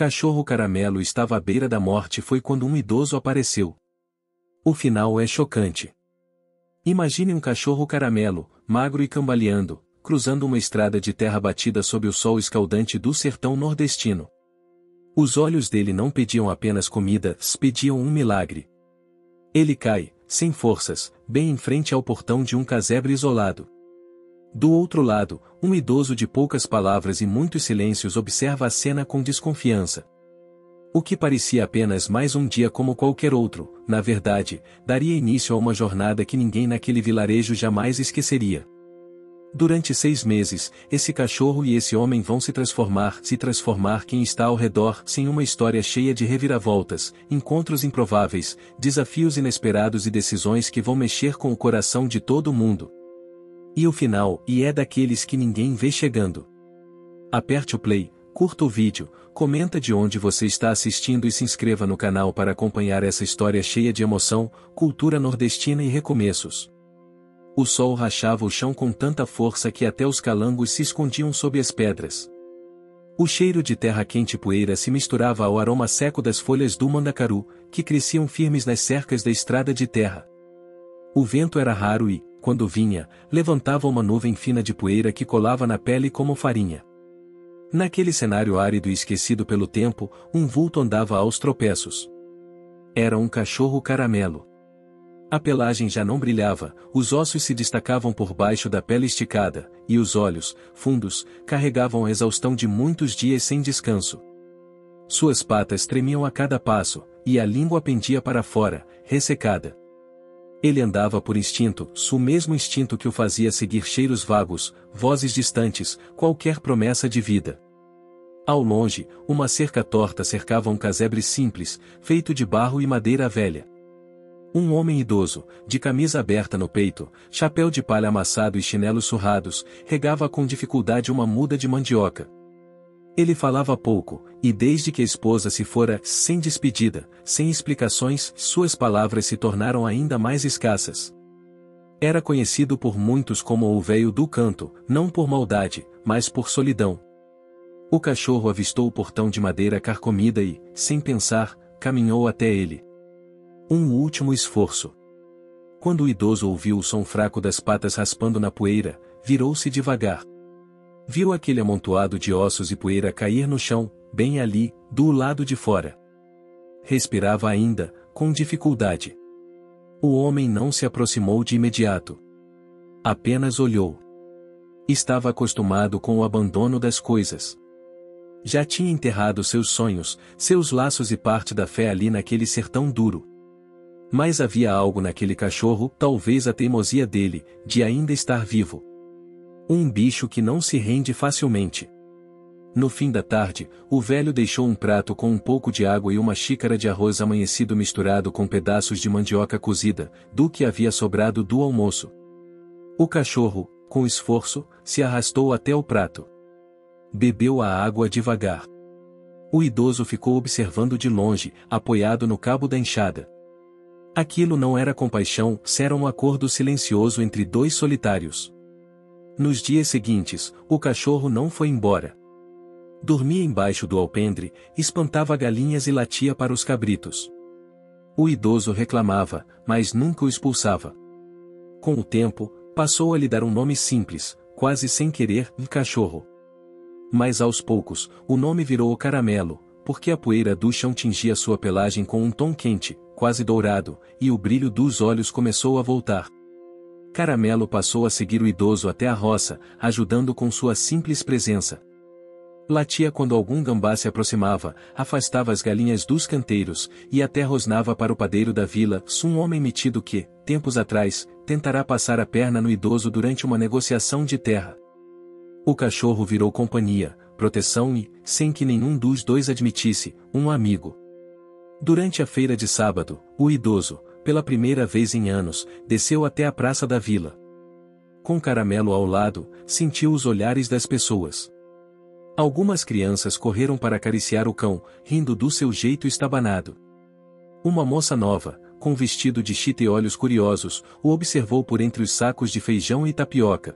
Cachorro Caramelo estava à beira da morte foi quando um idoso apareceu. O final é chocante. Imagine um cachorro caramelo, magro e cambaleando, cruzando uma estrada de terra batida sob o sol escaldante do sertão nordestino. Os olhos dele não pediam apenas comida, pediam um milagre. Ele cai, sem forças, bem em frente ao portão de um casebre isolado. Do outro lado, um idoso de poucas palavras e muitos silêncios observa a cena com desconfiança. O que parecia apenas mais um dia como qualquer outro, na verdade, daria início a uma jornada que ninguém naquele vilarejo jamais esqueceria. Durante 6 meses, esse cachorro e esse homem vão se transformar quem está ao redor, sem uma história cheia de reviravoltas, encontros improváveis, desafios inesperados e decisões que vão mexer com o coração de todo mundo. E o final, é daqueles que ninguém vê chegando. Aperte o play, curta o vídeo, comenta de onde você está assistindo e se inscreva no canal para acompanhar essa história cheia de emoção, cultura nordestina e recomeços. O sol rachava o chão com tanta força que até os calangos se escondiam sob as pedras. O cheiro de terra quente e poeira se misturava ao aroma seco das folhas do mandacaru, que cresciam firmes nas cercas da estrada de terra. O vento era raro e, quando vinha, levantava uma nuvem fina de poeira que colava na pele como farinha. Naquele cenário árido e esquecido pelo tempo, um vulto andava aos tropeços. Era um cachorro caramelo. A pelagem já não brilhava, os ossos se destacavam por baixo da pele esticada, e os olhos, fundos, carregavam a exaustão de muitos dias sem descanso. Suas patas tremiam a cada passo, e a língua pendia para fora, ressecada. Ele andava por instinto, o mesmo instinto que o fazia seguir cheiros vagos, vozes distantes, qualquer promessa de vida. Ao longe, uma cerca torta cercava um casebre simples, feito de barro e madeira velha. Um homem idoso, de camisa aberta no peito, chapéu de palha amassado e chinelos surrados, regava com dificuldade uma muda de mandioca. Ele falava pouco, e desde que a esposa se fora, sem despedida, sem explicações, suas palavras se tornaram ainda mais escassas. Era conhecido por muitos como o Véio do Canto, não por maldade, mas por solidão. O cachorro avistou o portão de madeira carcomida e, sem pensar, caminhou até ele. Um último esforço. Quando o idoso ouviu o som fraco das patas raspando na poeira, virou-se devagar. Viu aquele amontoado de ossos e poeira cair no chão, bem ali, do lado de fora. Respirava ainda, com dificuldade. O homem não se aproximou de imediato. Apenas olhou. Estava acostumado com o abandono das coisas. Já tinha enterrado seus sonhos, seus laços e parte da fé ali naquele sertão duro. Mas havia algo naquele cachorro, talvez a teimosia dele, de ainda estar vivo. Um bicho que não se rende facilmente. No fim da tarde, o velho deixou um prato com um pouco de água e uma xícara de arroz amanhecido misturado com pedaços de mandioca cozida, do que havia sobrado do almoço. O cachorro, com esforço, se arrastou até o prato. Bebeu a água devagar. O idoso ficou observando de longe, apoiado no cabo da enxada. Aquilo não era compaixão, era um acordo silencioso entre dois solitários. Nos dias seguintes, o cachorro não foi embora. Dormia embaixo do alpendre, espantava galinhas e latia para os cabritos. O idoso reclamava, mas nunca o expulsava. Com o tempo, passou a lhe dar um nome simples, quase sem querer, cachorro. Mas aos poucos, o nome virou o Caramelo, porque a poeira do chão tingia sua pelagem com um tom quente, quase dourado, e o brilho dos olhos começou a voltar. Caramelo passou a seguir o idoso até a roça, ajudando com sua simples presença. Latia quando algum gambá se aproximava, afastava as galinhas dos canteiros, e até rosnava para o padeiro da vila, um homem metido que, tempos atrás, tentará passar a perna no idoso durante uma negociação de terra. O cachorro virou companhia, proteção e, sem que nenhum dos dois admitisse, um amigo. Durante a feira de sábado, o idoso, pela primeira vez em anos, desceu até a praça da vila. Com Caramelo ao lado, sentiu os olhares das pessoas. Algumas crianças correram para acariciar o cão, rindo do seu jeito estabanado. Uma moça nova, com vestido de chita e olhos curiosos, o observou por entre os sacos de feijão e tapioca.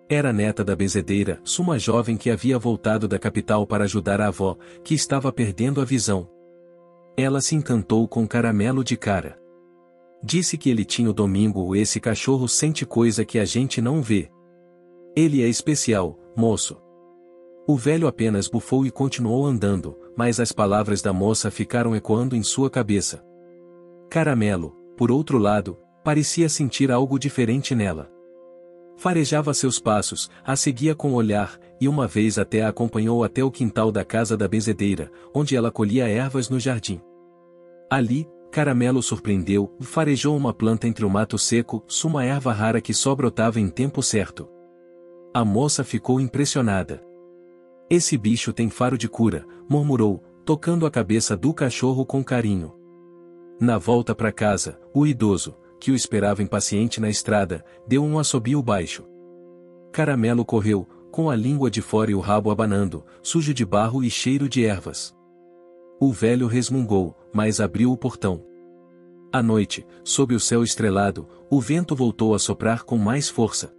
Era neta da benzedeira, uma jovem que havia voltado da capital para ajudar a avó, que estava perdendo a visão. Ela se encantou com Caramelo de cara. Disse que ele tinha o domingo. Esse cachorro sente coisa que a gente não vê. Ele é especial, moço. O velho apenas bufou e continuou andando, mas as palavras da moça ficaram ecoando em sua cabeça. Caramelo, por outro lado, parecia sentir algo diferente nela. Farejava seus passos, a seguia com o olhar, e uma vez até a acompanhou até o quintal da casa da benzedeira, onde ela colhia ervas no jardim. Ali, Caramelo surpreendeu e farejou uma planta entre o mato seco, uma erva rara que só brotava em tempo certo. A moça ficou impressionada. Esse bicho tem faro de cura, murmurou, tocando a cabeça do cachorro com carinho. Na volta para casa, o idoso, que o esperava impaciente na estrada, deu um assobio baixo. Caramelo correu, com a língua de fora e o rabo abanando, sujo de barro e cheiro de ervas. O velho resmungou, mas abriu o portão. À noite, sob o céu estrelado, o vento voltou a soprar com mais força.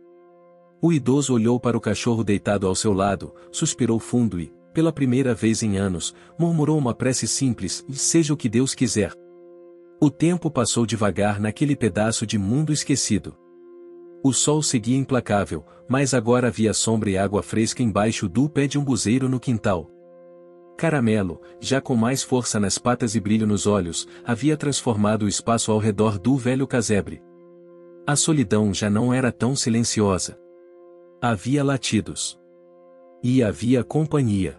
O idoso olhou para o cachorro deitado ao seu lado, suspirou fundo e, pela primeira vez em anos, murmurou uma prece simples: seja o que Deus quiser. O tempo passou devagar naquele pedaço de mundo esquecido. O sol seguia implacável, mas agora havia sombra e água fresca embaixo do pé de um buzeiro no quintal. Caramelo, já com mais força nas patas e brilho nos olhos, havia transformado o espaço ao redor do velho casebre. A solidão já não era tão silenciosa. Havia latidos. E havia companhia.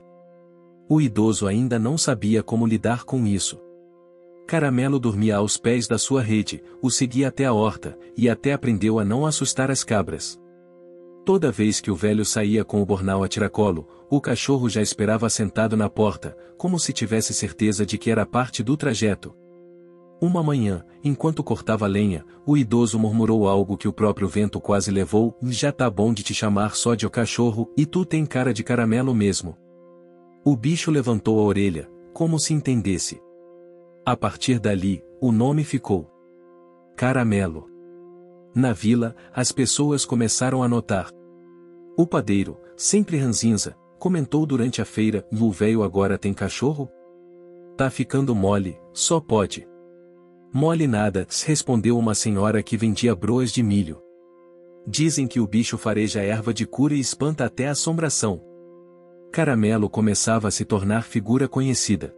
O idoso ainda não sabia como lidar com isso. Caramelo dormia aos pés da sua rede, o seguia até a horta, e até aprendeu a não assustar as cabras. Toda vez que o velho saía com o bornal a tiracolo, o cachorro já esperava sentado na porta, como se tivesse certeza de que era parte do trajeto. Uma manhã, enquanto cortava lenha, o idoso murmurou algo que o próprio vento quase levou: já tá bom de te chamar só de o cachorro, e tu tem cara de caramelo mesmo. O bicho levantou a orelha, como se entendesse. A partir dali, o nome ficou Caramelo. Na vila, as pessoas começaram a notar. O padeiro, sempre ranzinza, comentou durante a feira: o véio agora tem cachorro? Tá ficando mole, só pode. Mole nada, respondeu uma senhora que vendia broas de milho. Dizem que o bicho fareja erva de cura e espanta até a assombração. Caramelo começava a se tornar figura conhecida.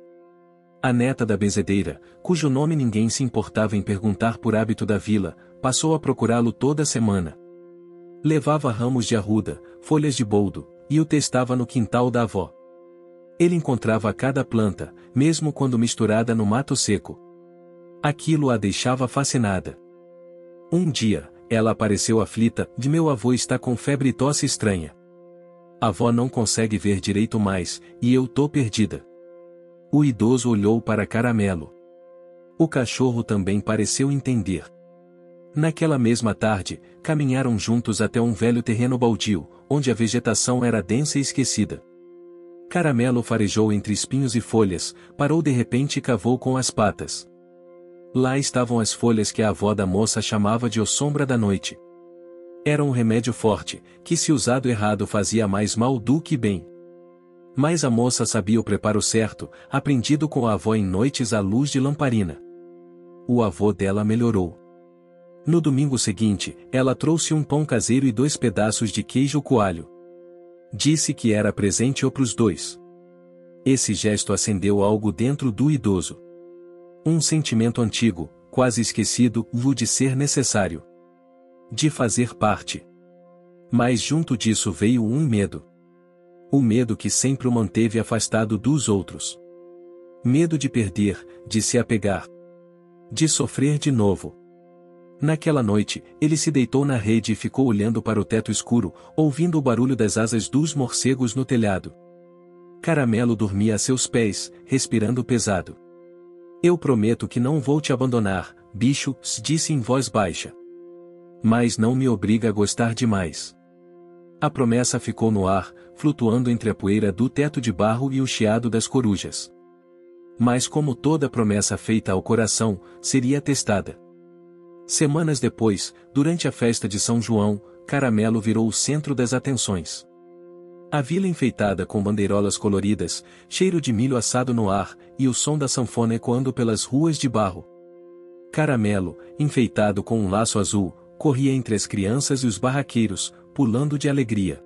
A neta da benzedeira, cujo nome ninguém se importava em perguntar por hábito da vila, passou a procurá-lo toda semana. Levava ramos de arruda, folhas de boldo, e o testava no quintal da avó. Ele encontrava cada planta, mesmo quando misturada no mato seco. Aquilo a deixava fascinada. Um dia, ela apareceu aflita: meu avô está com febre e tosse estranha. A avó não consegue ver direito mais, e eu tô perdida. O idoso olhou para Caramelo. O cachorro também pareceu entender. Naquela mesma tarde, caminharam juntos até um velho terreno baldio, onde a vegetação era densa e esquecida. Caramelo farejou entre espinhos e folhas, parou de repente e cavou com as patas. Lá estavam as folhas que a avó da moça chamava de o sombra da noite. Era um remédio forte, que se usado errado fazia mais mal do que bem. Mas a moça sabia o preparo certo, aprendido com a avó em noites à luz de lamparina. O avô dela melhorou. No domingo seguinte, ela trouxe um pão caseiro e 2 pedaços de queijo coalho. Disse que era presente pros dois. Esse gesto acendeu algo dentro do idoso. Um sentimento antigo, quase esquecido, de ser necessário. De fazer parte. Mas junto disso veio um medo. O medo que sempre o manteve afastado dos outros. Medo de perder, de se apegar. De sofrer de novo. Naquela noite, ele se deitou na rede e ficou olhando para o teto escuro, ouvindo o barulho das asas dos morcegos no telhado. Caramelo dormia a seus pés, respirando pesado. Eu prometo que não vou te abandonar, bicho, disse em voz baixa. Mas não me obriga a gostar demais. A promessa ficou no ar, flutuando entre a poeira do teto de barro e o chiado das corujas. Mas como toda promessa feita ao coração, seria testada. Semanas depois, durante a festa de São João, Caramelo virou o centro das atenções. A vila enfeitada com bandeirolas coloridas, cheiro de milho assado no ar, e o som da sanfona ecoando pelas ruas de barro. Caramelo, enfeitado com um laço azul, corria entre as crianças e os barraqueiros, pulando de alegria.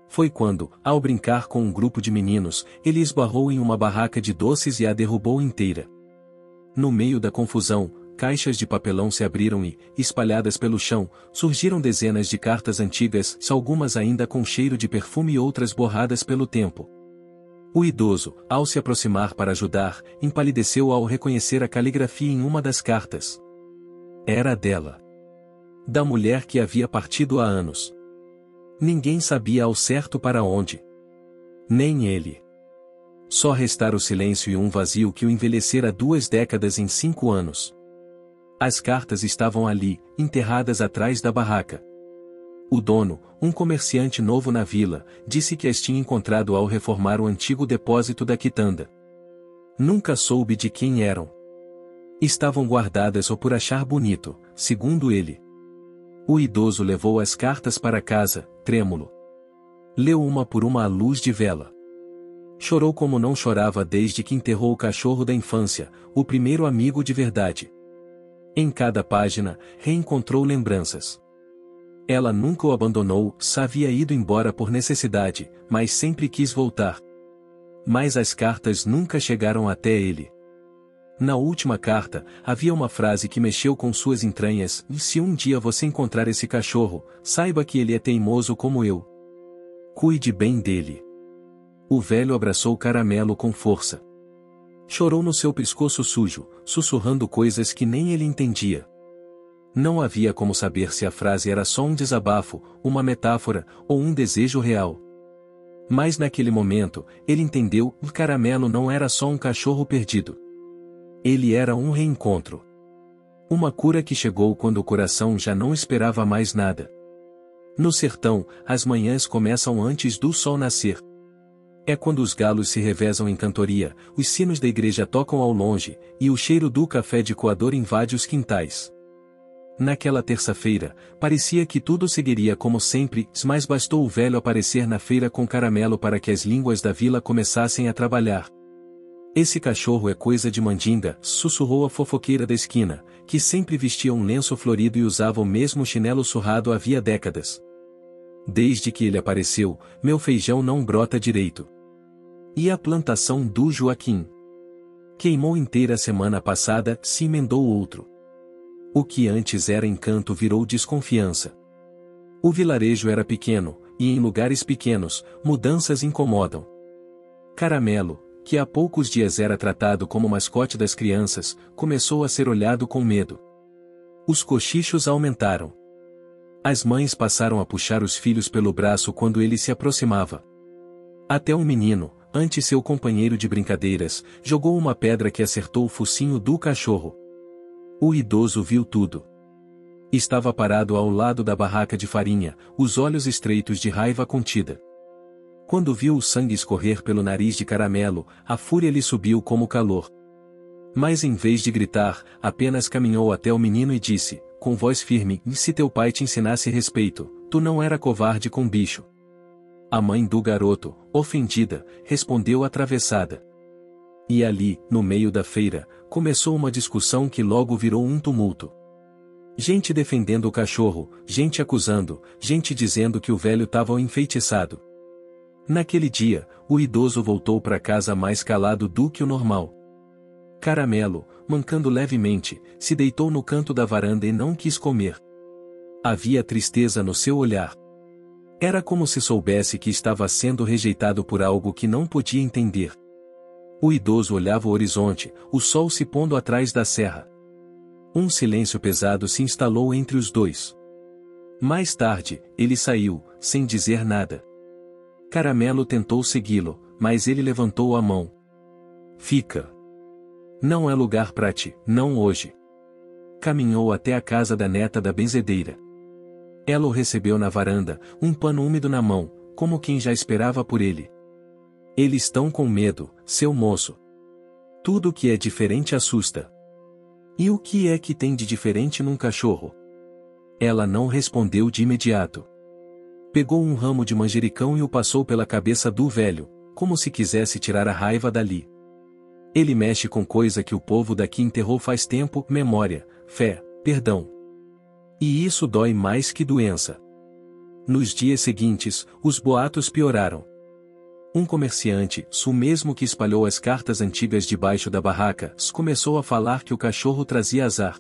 Foi quando, ao brincar com um grupo de meninos, ele esbarrou em uma barraca de doces e a derrubou inteira. No meio da confusão, caixas de papelão se abriram e, espalhadas pelo chão, surgiram dezenas de cartas antigas, algumas ainda com cheiro de perfume e outras borradas pelo tempo. O idoso, ao se aproximar para ajudar, empalideceu ao reconhecer a caligrafia em uma das cartas. Era dela. Da mulher que havia partido há anos. Ninguém sabia ao certo para onde. Nem ele. Só restara o silêncio e um vazio que o envelhecera 2 décadas em 5 anos. As cartas estavam ali, enterradas atrás da barraca. O dono, um comerciante novo na vila, disse que as tinha encontrado ao reformar o antigo depósito da quitanda. Nunca soube de quem eram. Estavam guardadas ou por achar bonito, segundo ele. O idoso levou as cartas para casa, trêmulo. Leu uma por uma à luz de vela. Chorou como não chorava desde que enterrou o cachorro da infância, o primeiro amigo de verdade. Em cada página, reencontrou lembranças. Ela nunca o abandonou, havia ido embora por necessidade, mas sempre quis voltar. Mas as cartas nunca chegaram até ele. Na última carta, havia uma frase que mexeu com suas entranhas: se um dia você encontrar esse cachorro, saiba que ele é teimoso como eu. Cuide bem dele. O velho abraçou Caramelo com força. Chorou no seu pescoço sujo, sussurrando coisas que nem ele entendia. Não havia como saber se a frase era só um desabafo, uma metáfora, ou um desejo real. Mas naquele momento, ele entendeu: o Caramelo não era só um cachorro perdido. Ele era um reencontro. Uma cura que chegou quando o coração já não esperava mais nada. No sertão, as manhãs começam antes do sol nascer. É quando os galos se revezam em cantoria, os sinos da igreja tocam ao longe, e o cheiro do café de coador invade os quintais. Naquela terça-feira, parecia que tudo seguiria como sempre, mas bastou o velho aparecer na feira com Caramelo para que as línguas da vila começassem a trabalhar. Esse cachorro é coisa de mandinga, sussurrou a fofoqueira da esquina, que sempre vestia um lenço florido e usava o mesmo chinelo surrado havia décadas. Desde que ele apareceu, meu feijão não brota direito. E a plantação do Joaquim? Queimou inteira a semana passada, se emendou outro. O que antes era encanto virou desconfiança. O vilarejo era pequeno, e em lugares pequenos, mudanças incomodam. Caramelo, que há poucos dias era tratado como mascote das crianças, começou a ser olhado com medo. Os cochichos aumentaram. As mães passaram a puxar os filhos pelo braço quando ele se aproximava. Até um menino, antes seu companheiro de brincadeiras, jogou uma pedra que acertou o focinho do cachorro. O idoso viu tudo. Estava parado ao lado da barraca de farinha, os olhos estreitos de raiva contida. Quando viu o sangue escorrer pelo nariz de Caramelo, a fúria lhe subiu como calor. Mas em vez de gritar, apenas caminhou até o menino e disse, com voz firme: se teu pai te ensinasse respeito, tu não era covarde com bicho. A mãe do garoto, ofendida, respondeu atravessada. E ali, no meio da feira, começou uma discussão que logo virou um tumulto. Gente defendendo o cachorro, gente acusando, gente dizendo que o velho estava enfeitiçado. Naquele dia, o idoso voltou para casa mais calado do que o normal. Caramelo, mancando levemente, se deitou no canto da varanda e não quis comer. Havia tristeza no seu olhar. Era como se soubesse que estava sendo rejeitado por algo que não podia entender. O idoso olhava o horizonte, o sol se pondo atrás da serra. Um silêncio pesado se instalou entre os dois. Mais tarde, ele saiu, sem dizer nada. Caramelo tentou segui-lo, mas ele levantou a mão. Fica. Não é lugar para ti, não hoje. Caminhou até a casa da neta da benzedeira. Ela o recebeu na varanda, um pano úmido na mão, como quem já esperava por ele. Eles estão com medo, seu moço. Tudo que é diferente assusta. E o que é que tem de diferente num cachorro? Ela não respondeu de imediato. Pegou um ramo de manjericão e o passou pela cabeça do velho, como se quisesse tirar a raiva dali. Ele mexe com coisa que o povo daqui enterrou faz tempo: memória, fé, perdão. E isso dói mais que doença. Nos dias seguintes, os boatos pioraram. Um comerciante, o mesmo que espalhou as cartas antigas debaixo da barraca, começou a falar que o cachorro trazia azar.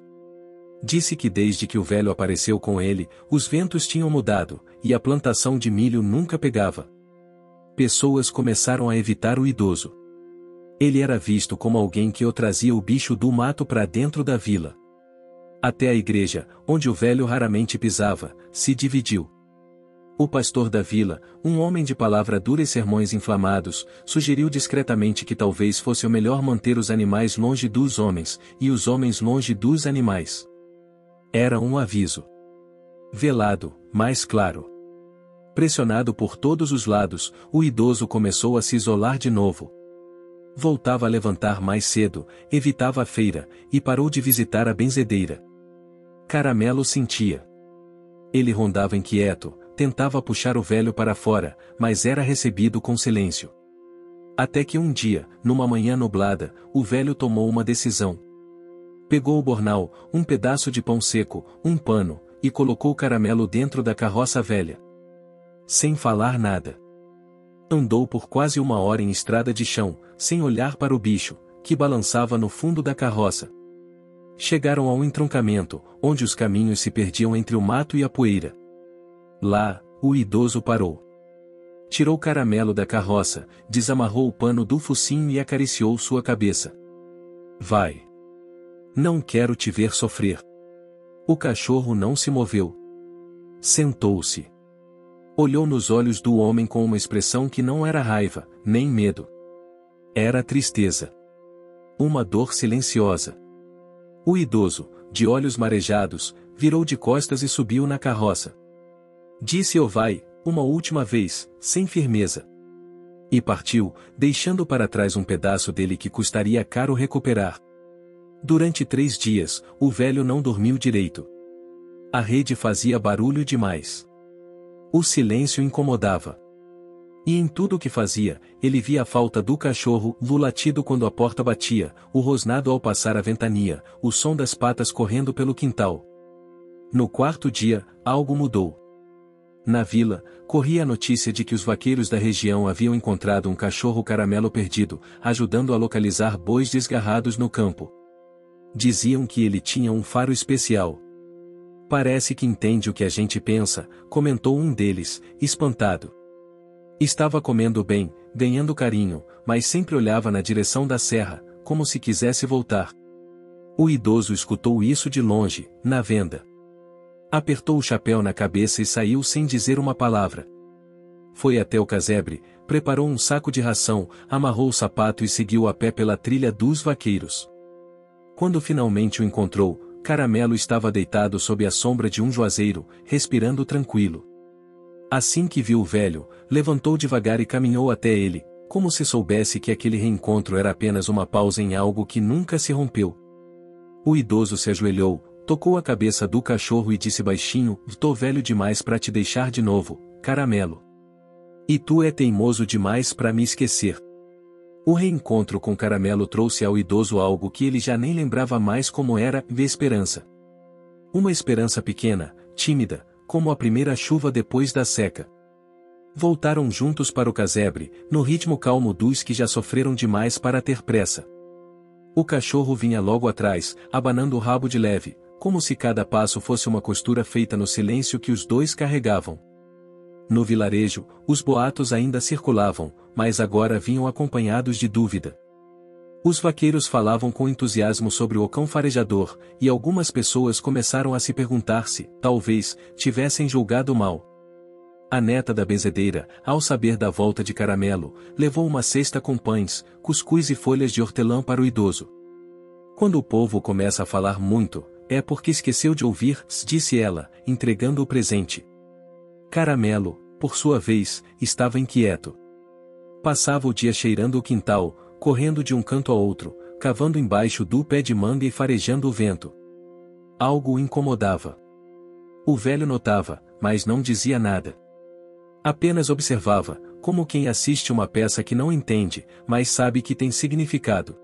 Disse que desde que o velho apareceu com ele, os ventos tinham mudado, e a plantação de milho nunca pegava. Pessoas começaram a evitar o idoso. Ele era visto como alguém que o trazia o bicho do mato para dentro da vila. Até a igreja, onde o velho raramente pisava, se dividiu. O pastor da vila, um homem de palavra dura e sermões inflamados, sugeriu discretamente que talvez fosse o melhor manter os animais longe dos homens, e os homens longe dos animais. Era um aviso velado, mas claro. Pressionado por todos os lados, o idoso começou a se isolar de novo. Voltava a levantar mais cedo, evitava a feira, e parou de visitar a benzedeira. Caramelo sentia. Ele rondava inquieto, tentava puxar o velho para fora, mas era recebido com silêncio. Até que um dia, numa manhã nublada, o velho tomou uma decisão. Pegou o bornal, um pedaço de pão seco, um pano, e colocou Caramelo dentro da carroça velha. Sem falar nada. Andou por quase 1 hora em estrada de chão, sem olhar para o bicho, que balançava no fundo da carroça. Chegaram ao entroncamento, onde os caminhos se perdiam entre o mato e a poeira. Lá, o idoso parou. Tirou Caramelo da carroça, desamarrou o pano do focinho e acariciou sua cabeça. Vai. Não quero te ver sofrer. O cachorro não se moveu. Sentou-se. Olhou nos olhos do homem com uma expressão que não era raiva, nem medo. Era tristeza. Uma dor silenciosa. O idoso, de olhos marejados, virou de costas e subiu na carroça. Disse-o vai, uma última vez, sem firmeza. E partiu, deixando para trás um pedaço dele que custaria caro recuperar. Durante 3 dias, o velho não dormiu direito. A rede fazia barulho demais. O silêncio incomodava. E em tudo o que fazia, ele via a falta do cachorro, o latido quando a porta batia, o rosnado ao passar a ventania, o som das patas correndo pelo quintal. No 4º dia, algo mudou. Na vila, corria a notícia de que os vaqueiros da região haviam encontrado um cachorro Caramelo perdido, ajudando a localizar bois desgarrados no campo. Diziam que ele tinha um faro especial. Parece que entende o que a gente pensa, comentou um deles, espantado. Estava comendo bem, ganhando carinho, mas sempre olhava na direção da serra, como se quisesse voltar. O idoso escutou isso de longe, na venda. Apertou o chapéu na cabeça e saiu sem dizer uma palavra. Foi até o casebre, preparou um saco de ração, amarrou o sapato e seguiu a pé pela trilha dos vaqueiros. Quando finalmente o encontrou, Caramelo estava deitado sob a sombra de um juazeiro, respirando tranquilo. Assim que viu o velho, levantou devagar e caminhou até ele, como se soubesse que aquele reencontro era apenas uma pausa em algo que nunca se rompeu. O idoso se ajoelhou, tocou a cabeça do cachorro e disse baixinho: "Tô velho demais para te deixar de novo, Caramelo. E tu é teimoso demais para me esquecer." O reencontro com Caramelo trouxe ao idoso algo que ele já nem lembrava mais como era: esperança. Uma esperança pequena, tímida, como a primeira chuva depois da seca. Voltaram juntos para o casebre, no ritmo calmo dos que já sofreram demais para ter pressa. O cachorro vinha logo atrás, abanando o rabo de leve, como se cada passo fosse uma costura feita no silêncio que os dois carregavam. No vilarejo, os boatos ainda circulavam, mas agora vinham acompanhados de dúvida. Os vaqueiros falavam com entusiasmo sobre o cão farejador, e algumas pessoas começaram a se perguntar se, talvez, tivessem julgado mal. A neta da benzedeira, ao saber da volta de Caramelo, levou uma cesta com pães, cuscuz e folhas de hortelã para o idoso. Quando o povo começa a falar muito, é porque esqueceu de ouvir, disse ela, entregando o presente. Caramelo, por sua vez, estava inquieto. Passava o dia cheirando o quintal, correndo de um canto a outro, cavando embaixo do pé de manga e farejando o vento. Algo o incomodava. O velho notava, mas não dizia nada. Apenas observava, como quem assiste uma peça que não entende, mas sabe que tem significado.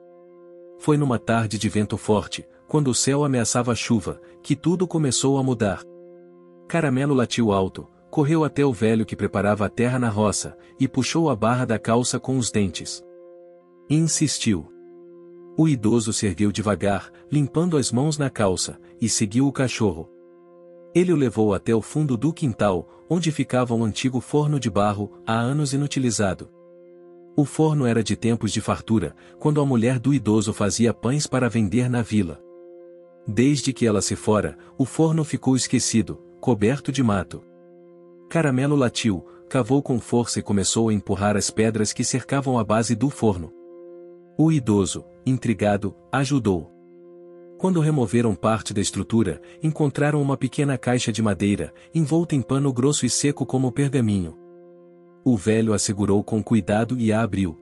Foi numa tarde de vento forte, quando o céu ameaçava chuva, que tudo começou a mudar. Caramelo latiu alto, correu até o velho que preparava a terra na roça, e puxou a barra da calça com os dentes. E insistiu. O idoso se ergueu devagar, limpando as mãos na calça, e seguiu o cachorro. Ele o levou até o fundo do quintal, onde ficava um antigo forno de barro, há anos inutilizado. O forno era de tempos de fartura, quando a mulher do idoso fazia pães para vender na vila. Desde que ela se fora, o forno ficou esquecido, coberto de mato. Caramelo latiu, cavou com força e começou a empurrar as pedras que cercavam a base do forno. O idoso, intrigado, ajudou. Quando removeram parte da estrutura, encontraram uma pequena caixa de madeira, envolta em pano grosso e seco como pergaminho. O velho a segurou com cuidado e a abriu.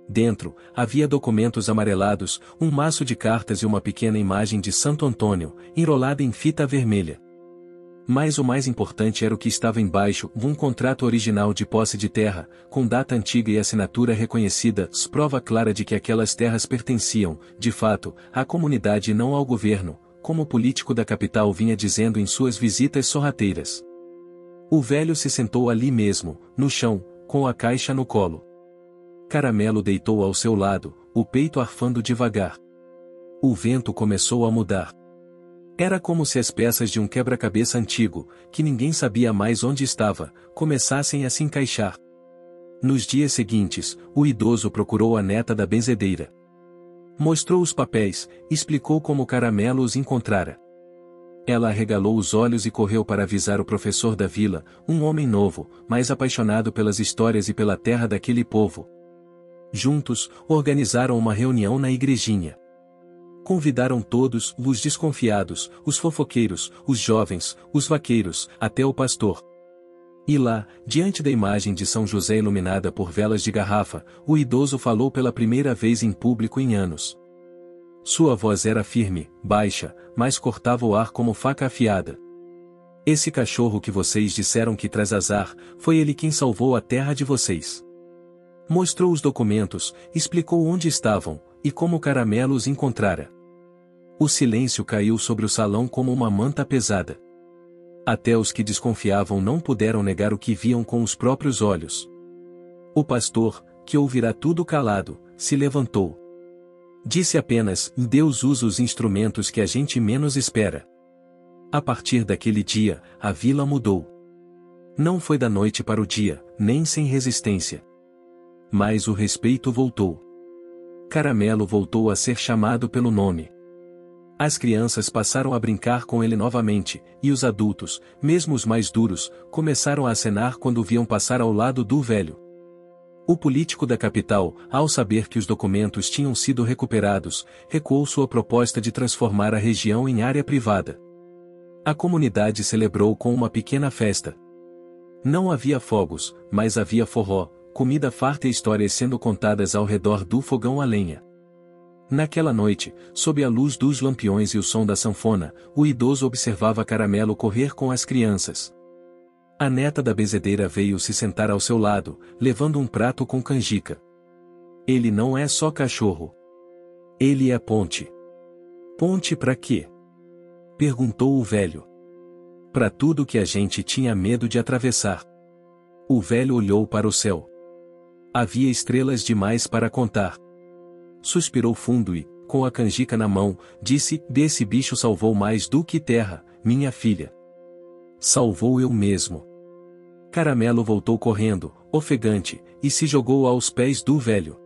Dentro, havia documentos amarelados, um maço de cartas e uma pequena imagem de Santo Antônio, enrolada em fita vermelha. Mas o mais importante era o que estava embaixo, um contrato original de posse de terra, com data antiga e assinatura reconhecida, prova clara de que aquelas terras pertenciam, de fato, à comunidade e não ao governo, como o político da capital vinha dizendo em suas visitas sorrateiras. O velho se sentou ali mesmo, no chão, com a caixa no colo. Caramelo deitou ao seu lado, o peito arfando devagar. O vento começou a mudar. Era como se as peças de um quebra-cabeça antigo, que ninguém sabia mais onde estava, começassem a se encaixar. Nos dias seguintes, o idoso procurou a neta da benzedeira. Mostrou os papéis, explicou como Caramelo os encontrara. Ela arregalou os olhos e correu para avisar o professor da vila, um homem novo, mais apaixonado pelas histórias e pela terra daquele povo. Juntos, organizaram uma reunião na igrejinha. Convidaram todos, os desconfiados, os fofoqueiros, os jovens, os vaqueiros, até o pastor. E lá, diante da imagem de São José iluminada por velas de garrafa, o idoso falou pela primeira vez em público em anos. Sua voz era firme, baixa, mas cortava o ar como faca afiada. Esse cachorro que vocês disseram que traz azar, foi ele quem salvou a terra de vocês. Mostrou os documentos, explicou onde estavam, e como Caramelo os encontrara. O silêncio caiu sobre o salão como uma manta pesada. Até os que desconfiavam não puderam negar o que viam com os próprios olhos. O pastor, que ouvirá tudo calado, se levantou. Disse apenas: Deus usa os instrumentos que a gente menos espera. A partir daquele dia, a vila mudou. Não foi da noite para o dia, nem sem resistência. Mas o respeito voltou. Caramelo voltou a ser chamado pelo nome. As crianças passaram a brincar com ele novamente, e os adultos, mesmo os mais duros, começaram a acenar quando o viam passar ao lado do velho. O político da capital, ao saber que os documentos tinham sido recuperados, recuou sua proposta de transformar a região em área privada. A comunidade celebrou com uma pequena festa. Não havia fogos, mas havia forró, comida farta e histórias sendo contadas ao redor do fogão a lenha. Naquela noite, sob a luz dos lampiões e o som da sanfona, o idoso observava Caramelo correr com as crianças. A neta da benzedeira veio se sentar ao seu lado, levando um prato com canjica. Ele não é só cachorro. Ele é ponte. Ponte pra quê? Perguntou o velho. Pra tudo que a gente tinha medo de atravessar. O velho olhou para o céu. Havia estrelas demais para contar. Suspirou fundo e, com a canjica na mão, disse: Desse bicho salvou mais do que terra, minha filha. Salvou eu mesmo. Caramelo voltou correndo, ofegante, e se jogou aos pés do velho.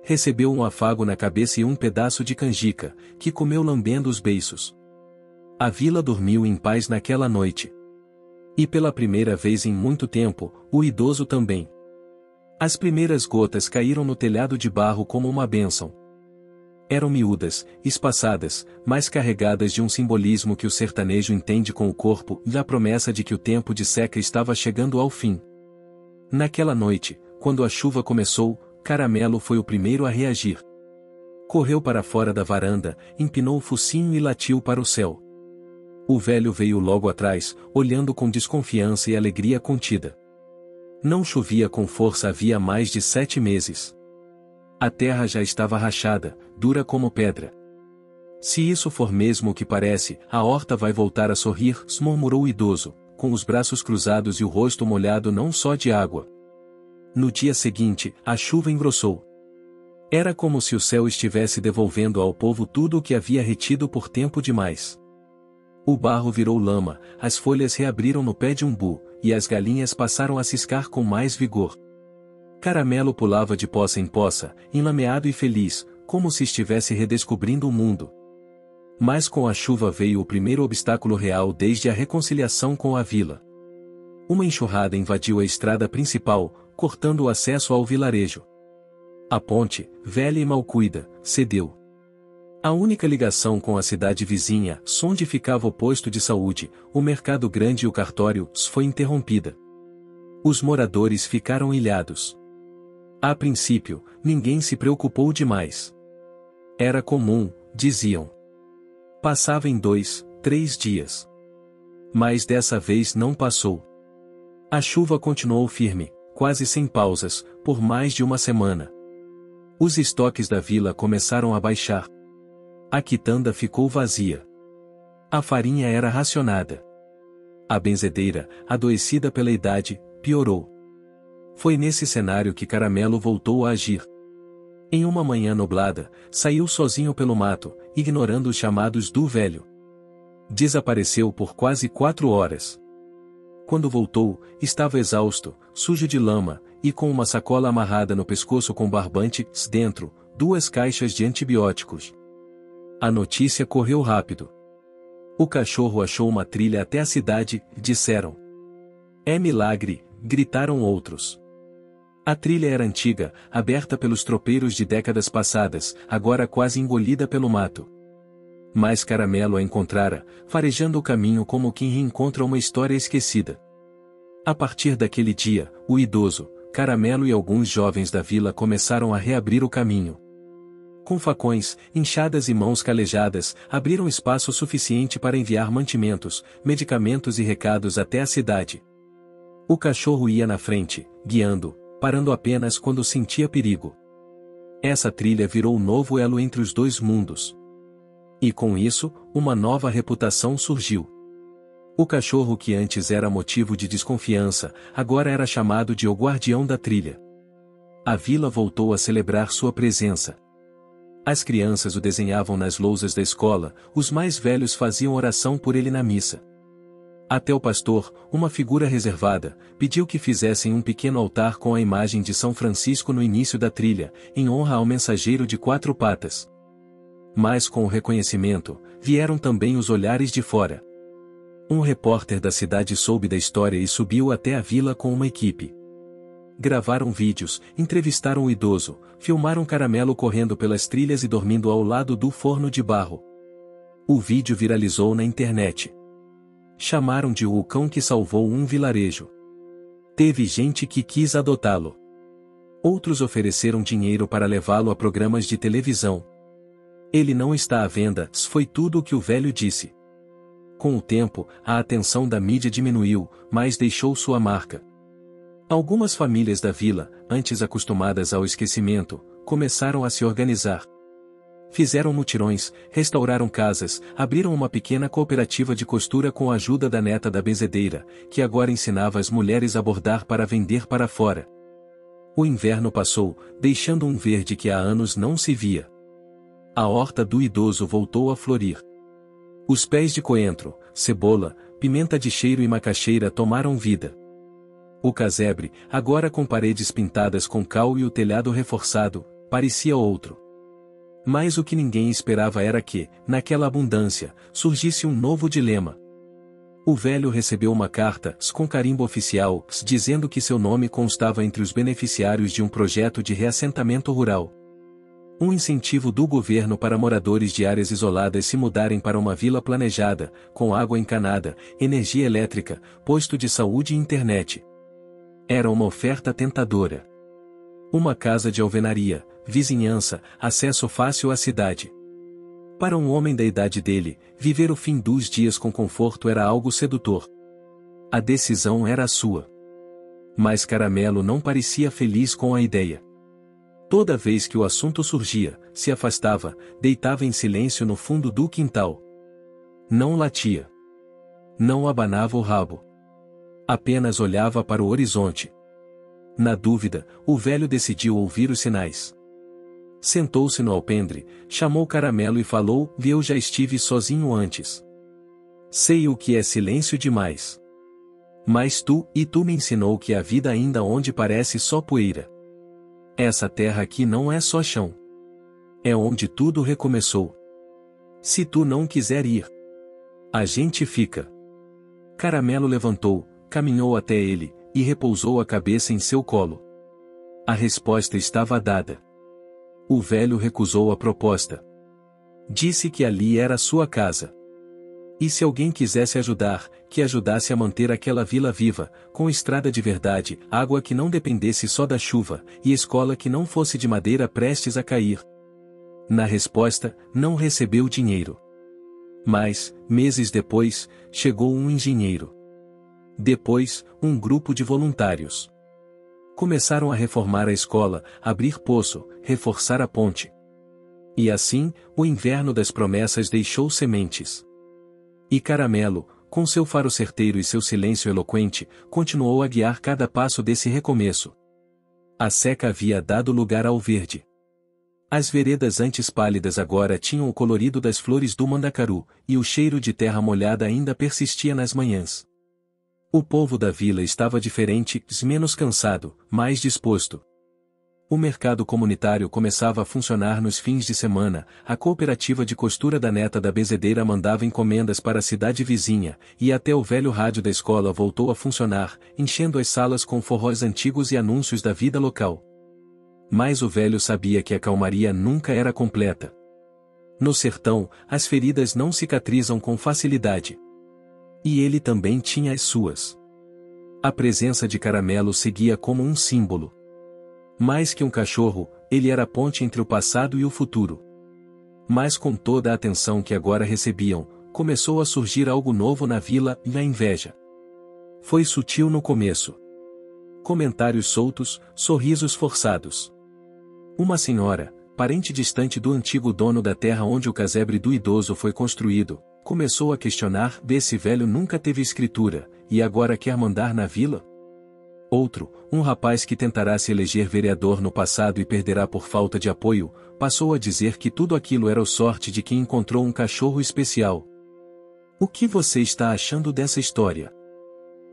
Recebeu um afago na cabeça e um pedaço de canjica, que comeu lambendo os beiços. A vila dormiu em paz naquela noite. E pela primeira vez em muito tempo, o idoso também. As primeiras gotas caíram no telhado de barro como uma bênção. Eram miúdas, espaçadas, mas carregadas de um simbolismo que o sertanejo entende com o corpo e a promessa de que o tempo de seca estava chegando ao fim. Naquela noite, quando a chuva começou, Caramelo foi o primeiro a reagir. Correu para fora da varanda, empinou o focinho e latiu para o céu. O velho veio logo atrás, olhando com desconfiança e alegria contida. Não chovia com força havia mais de 7 meses. A terra já estava rachada, dura como pedra. Se isso for mesmo o que parece, a horta vai voltar a sorrir, murmurou o idoso, com os braços cruzados e o rosto molhado não só de água. No dia seguinte, a chuva engrossou. Era como se o céu estivesse devolvendo ao povo tudo o que havia retido por tempo demais. O barro virou lama, as folhas reabriram no pé de umbu, e as galinhas passaram a ciscar com mais vigor. Caramelo pulava de poça em poça, enlameado e feliz, como se estivesse redescobrindo o mundo. Mas com a chuva veio o primeiro obstáculo real desde a reconciliação com a vila. Uma enxurrada invadiu a estrada principal, cortando o acesso ao vilarejo. A ponte, velha e mal cuida, cedeu. A única ligação com a cidade vizinha, onde ficava o posto de saúde, o mercado grande e o cartório, foi interrompida. Os moradores ficaram ilhados. A princípio, ninguém se preocupou demais. Era comum, diziam. Passava em 2, 3 dias. Mas dessa vez não passou. A chuva continuou firme, quase sem pausas, por mais de uma semana. Os estoques da vila começaram a baixar. A quitanda ficou vazia. A farinha era racionada. A benzedeira, adoecida pela idade, piorou. Foi nesse cenário que Caramelo voltou a agir. Em uma manhã nublada, saiu sozinho pelo mato, ignorando os chamados do velho. Desapareceu por quase 4 horas. Quando voltou, estava exausto, sujo de lama, e com uma sacola amarrada no pescoço com barbantes dentro, 2 caixas de antibióticos. A notícia correu rápido. O cachorro achou uma trilha até a cidade, disseram. É milagre, gritaram outros. A trilha era antiga, aberta pelos tropeiros de décadas passadas, agora quase engolida pelo mato. Mas Caramelo a encontrara, farejando o caminho como quem reencontra uma história esquecida. A partir daquele dia, o idoso, Caramelo e alguns jovens da vila começaram a reabrir o caminho. Com facões, enxadas e mãos calejadas, abriram espaço suficiente para enviar mantimentos, medicamentos e recados até a cidade. O cachorro ia na frente, guiando, parando apenas quando sentia perigo. Essa trilha virou um novo elo entre os 2 mundos. E com isso, uma nova reputação surgiu. O cachorro que antes era motivo de desconfiança, agora era chamado de o guardião da trilha. A vila voltou a celebrar sua presença. As crianças o desenhavam nas lousas da escola, os mais velhos faziam oração por ele na missa. Até o pastor, uma figura reservada, pediu que fizessem um pequeno altar com a imagem de São Francisco no início da trilha, em honra ao mensageiro de 4 patas. Mas com o reconhecimento, vieram também os olhares de fora. Um repórter da cidade soube da história e subiu até a vila com uma equipe. Gravaram vídeos, entrevistaram o idoso, filmaram Caramelo correndo pelas trilhas e dormindo ao lado do forno de barro. O vídeo viralizou na internet. Chamaram de o cão que salvou um vilarejo. Teve gente que quis adotá-lo. Outros ofereceram dinheiro para levá-lo a programas de televisão. Ele não está à venda, foi tudo o que o velho disse. Com o tempo, a atenção da mídia diminuiu, mas deixou sua marca. Algumas famílias da vila, antes acostumadas ao esquecimento, começaram a se organizar. Fizeram mutirões, restauraram casas, abriram uma pequena cooperativa de costura com a ajuda da neta da benzedeira, que agora ensinava as mulheres a bordar para vender para fora. O inverno passou, deixando um verde que há anos não se via. A horta do idoso voltou a florir. Os pés de coentro, cebola, pimenta de cheiro e macaxeira tomaram vida. O casebre, agora com paredes pintadas com cal e o telhado reforçado, parecia outro. Mas o que ninguém esperava era que, naquela abundância, surgisse um novo dilema. O velho recebeu uma carta, com carimbo oficial, dizendo que seu nome constava entre os beneficiários de um projeto de reassentamento rural. Um incentivo do governo para moradores de áreas isoladas se mudarem para uma vila planejada, com água encanada, energia elétrica, posto de saúde e internet. Era uma oferta tentadora. Uma casa de alvenaria, vizinhança, acesso fácil à cidade. Para um homem da idade dele, viver o fim dos dias com conforto era algo sedutor. A decisão era sua. Mas Caramelo não parecia feliz com a ideia. Toda vez que o assunto surgia, se afastava, deitava em silêncio no fundo do quintal. Não latia. Não abanava o rabo. Apenas olhava para o horizonte. Na dúvida, o velho decidiu ouvir os sinais. Sentou-se no alpendre, chamou Caramelo e falou: eu já estive sozinho antes. Sei o que é silêncio demais. Mas tu me ensinou que a vida ainda onde parece só poeira. Essa terra aqui não é só chão. É onde tudo recomeçou. Se tu não quiser ir, a gente fica. Caramelo levantou, caminhou até ele, e repousou a cabeça em seu colo. A resposta estava dada. O velho recusou a proposta. Disse que ali era sua casa. E se alguém quisesse ajudar, que ajudasse a manter aquela vila viva, com estrada de verdade, água que não dependesse só da chuva, e escola que não fosse de madeira prestes a cair. Na resposta, não recebeu dinheiro. Mas, meses depois, chegou um engenheiro. Depois, um grupo de voluntários. Começaram a reformar a escola, abrir poço, reforçar a ponte. E assim, o inverno das promessas deixou sementes. E Caramelo, com seu faro certeiro e seu silêncio eloquente, continuou a guiar cada passo desse recomeço. A seca havia dado lugar ao verde. As veredas antes pálidas agora tinham o colorido das flores do mandacaru, e o cheiro de terra molhada ainda persistia nas manhãs. O povo da vila estava diferente, menos cansado, mais disposto. O mercado comunitário começava a funcionar nos fins de semana, a cooperativa de costura da neta da bezedeira mandava encomendas para a cidade vizinha, e até o velho rádio da escola voltou a funcionar, enchendo as salas com forróis antigos e anúncios da vida local. Mas o velho sabia que a calmaria nunca era completa. No sertão, as feridas não cicatrizam com facilidade. E ele também tinha as suas. A presença de Caramelo seguia como um símbolo. Mais que um cachorro, ele era a ponte entre o passado e o futuro. Mas com toda a atenção que agora recebiam, começou a surgir algo novo na vila, e a inveja. Foi sutil no começo. Comentários soltos, sorrisos forçados. Uma senhora, parente distante do antigo dono da terra onde o casebre do idoso foi construído, começou a questionar: esse velho nunca teve escritura, e agora quer mandar na vila? Outro, um rapaz que tentará se eleger vereador no passado e perderá por falta de apoio, passou a dizer que tudo aquilo era a sorte de quem encontrou um cachorro especial. O que você está achando dessa história?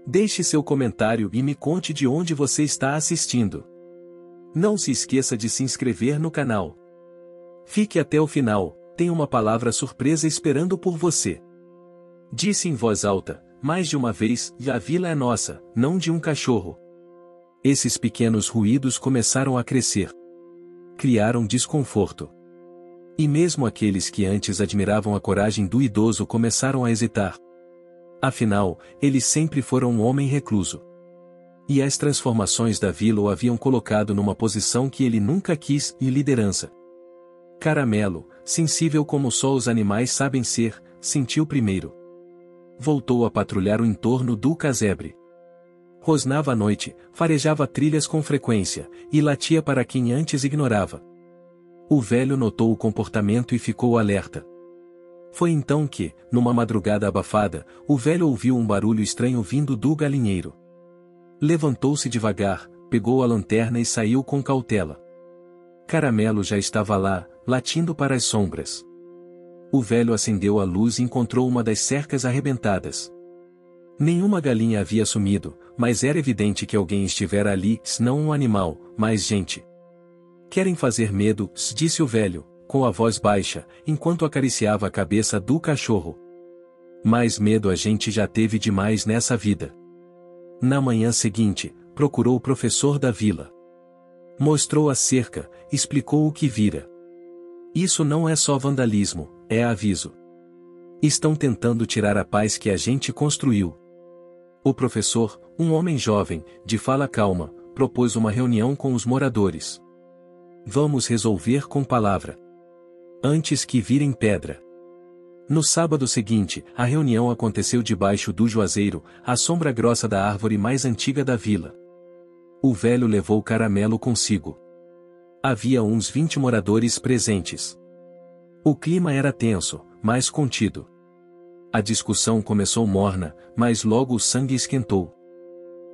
Deixe seu comentário e me conte de onde você está assistindo. Não se esqueça de se inscrever no canal. Fique até o final, tem uma palavra surpresa esperando por você. Disse em voz alta, mais de uma vez: a vila é nossa, não de um cachorro. Esses pequenos ruídos começaram a crescer. Criaram desconforto. E mesmo aqueles que antes admiravam a coragem do idoso começaram a hesitar. Afinal, eles sempre foram um homem recluso. E as transformações da vila o haviam colocado numa posição que ele nunca quis, e liderança. Caramelo, sensível como só os animais sabem ser, sentiu primeiro. Voltou a patrulhar o entorno do casebre. Rosnava à noite, farejava trilhas com frequência, e latia para quem antes ignorava. O velho notou o comportamento e ficou alerta. Foi então que, numa madrugada abafada, o velho ouviu um barulho estranho vindo do galinheiro. Levantou-se devagar, pegou a lanterna e saiu com cautela. Caramelo já estava lá, latindo para as sombras. O velho acendeu a luz e encontrou uma das cercas arrebentadas. Nenhuma galinha havia sumido, mas era evidente que alguém estivera ali, não um animal, mas gente. Querem fazer medo, disse o velho, com a voz baixa, enquanto acariciava a cabeça do cachorro. Mas medo a gente já teve demais nessa vida. Na manhã seguinte, procurou o professor da vila. Mostrou a cerca, explicou o que vira. Isso não é só vandalismo, é aviso. Estão tentando tirar a paz que a gente construiu. O professor, um homem jovem, de fala calma, propôs uma reunião com os moradores. Vamos resolver com palavra. antes que virem pedra. No sábado seguinte, a reunião aconteceu debaixo do juazeiro, à sombra grossa da árvore mais antiga da vila. O velho levou Caramelo consigo. Havia uns 20 moradores presentes. O clima era tenso, mas contido. A discussão começou morna, mas logo o sangue esquentou.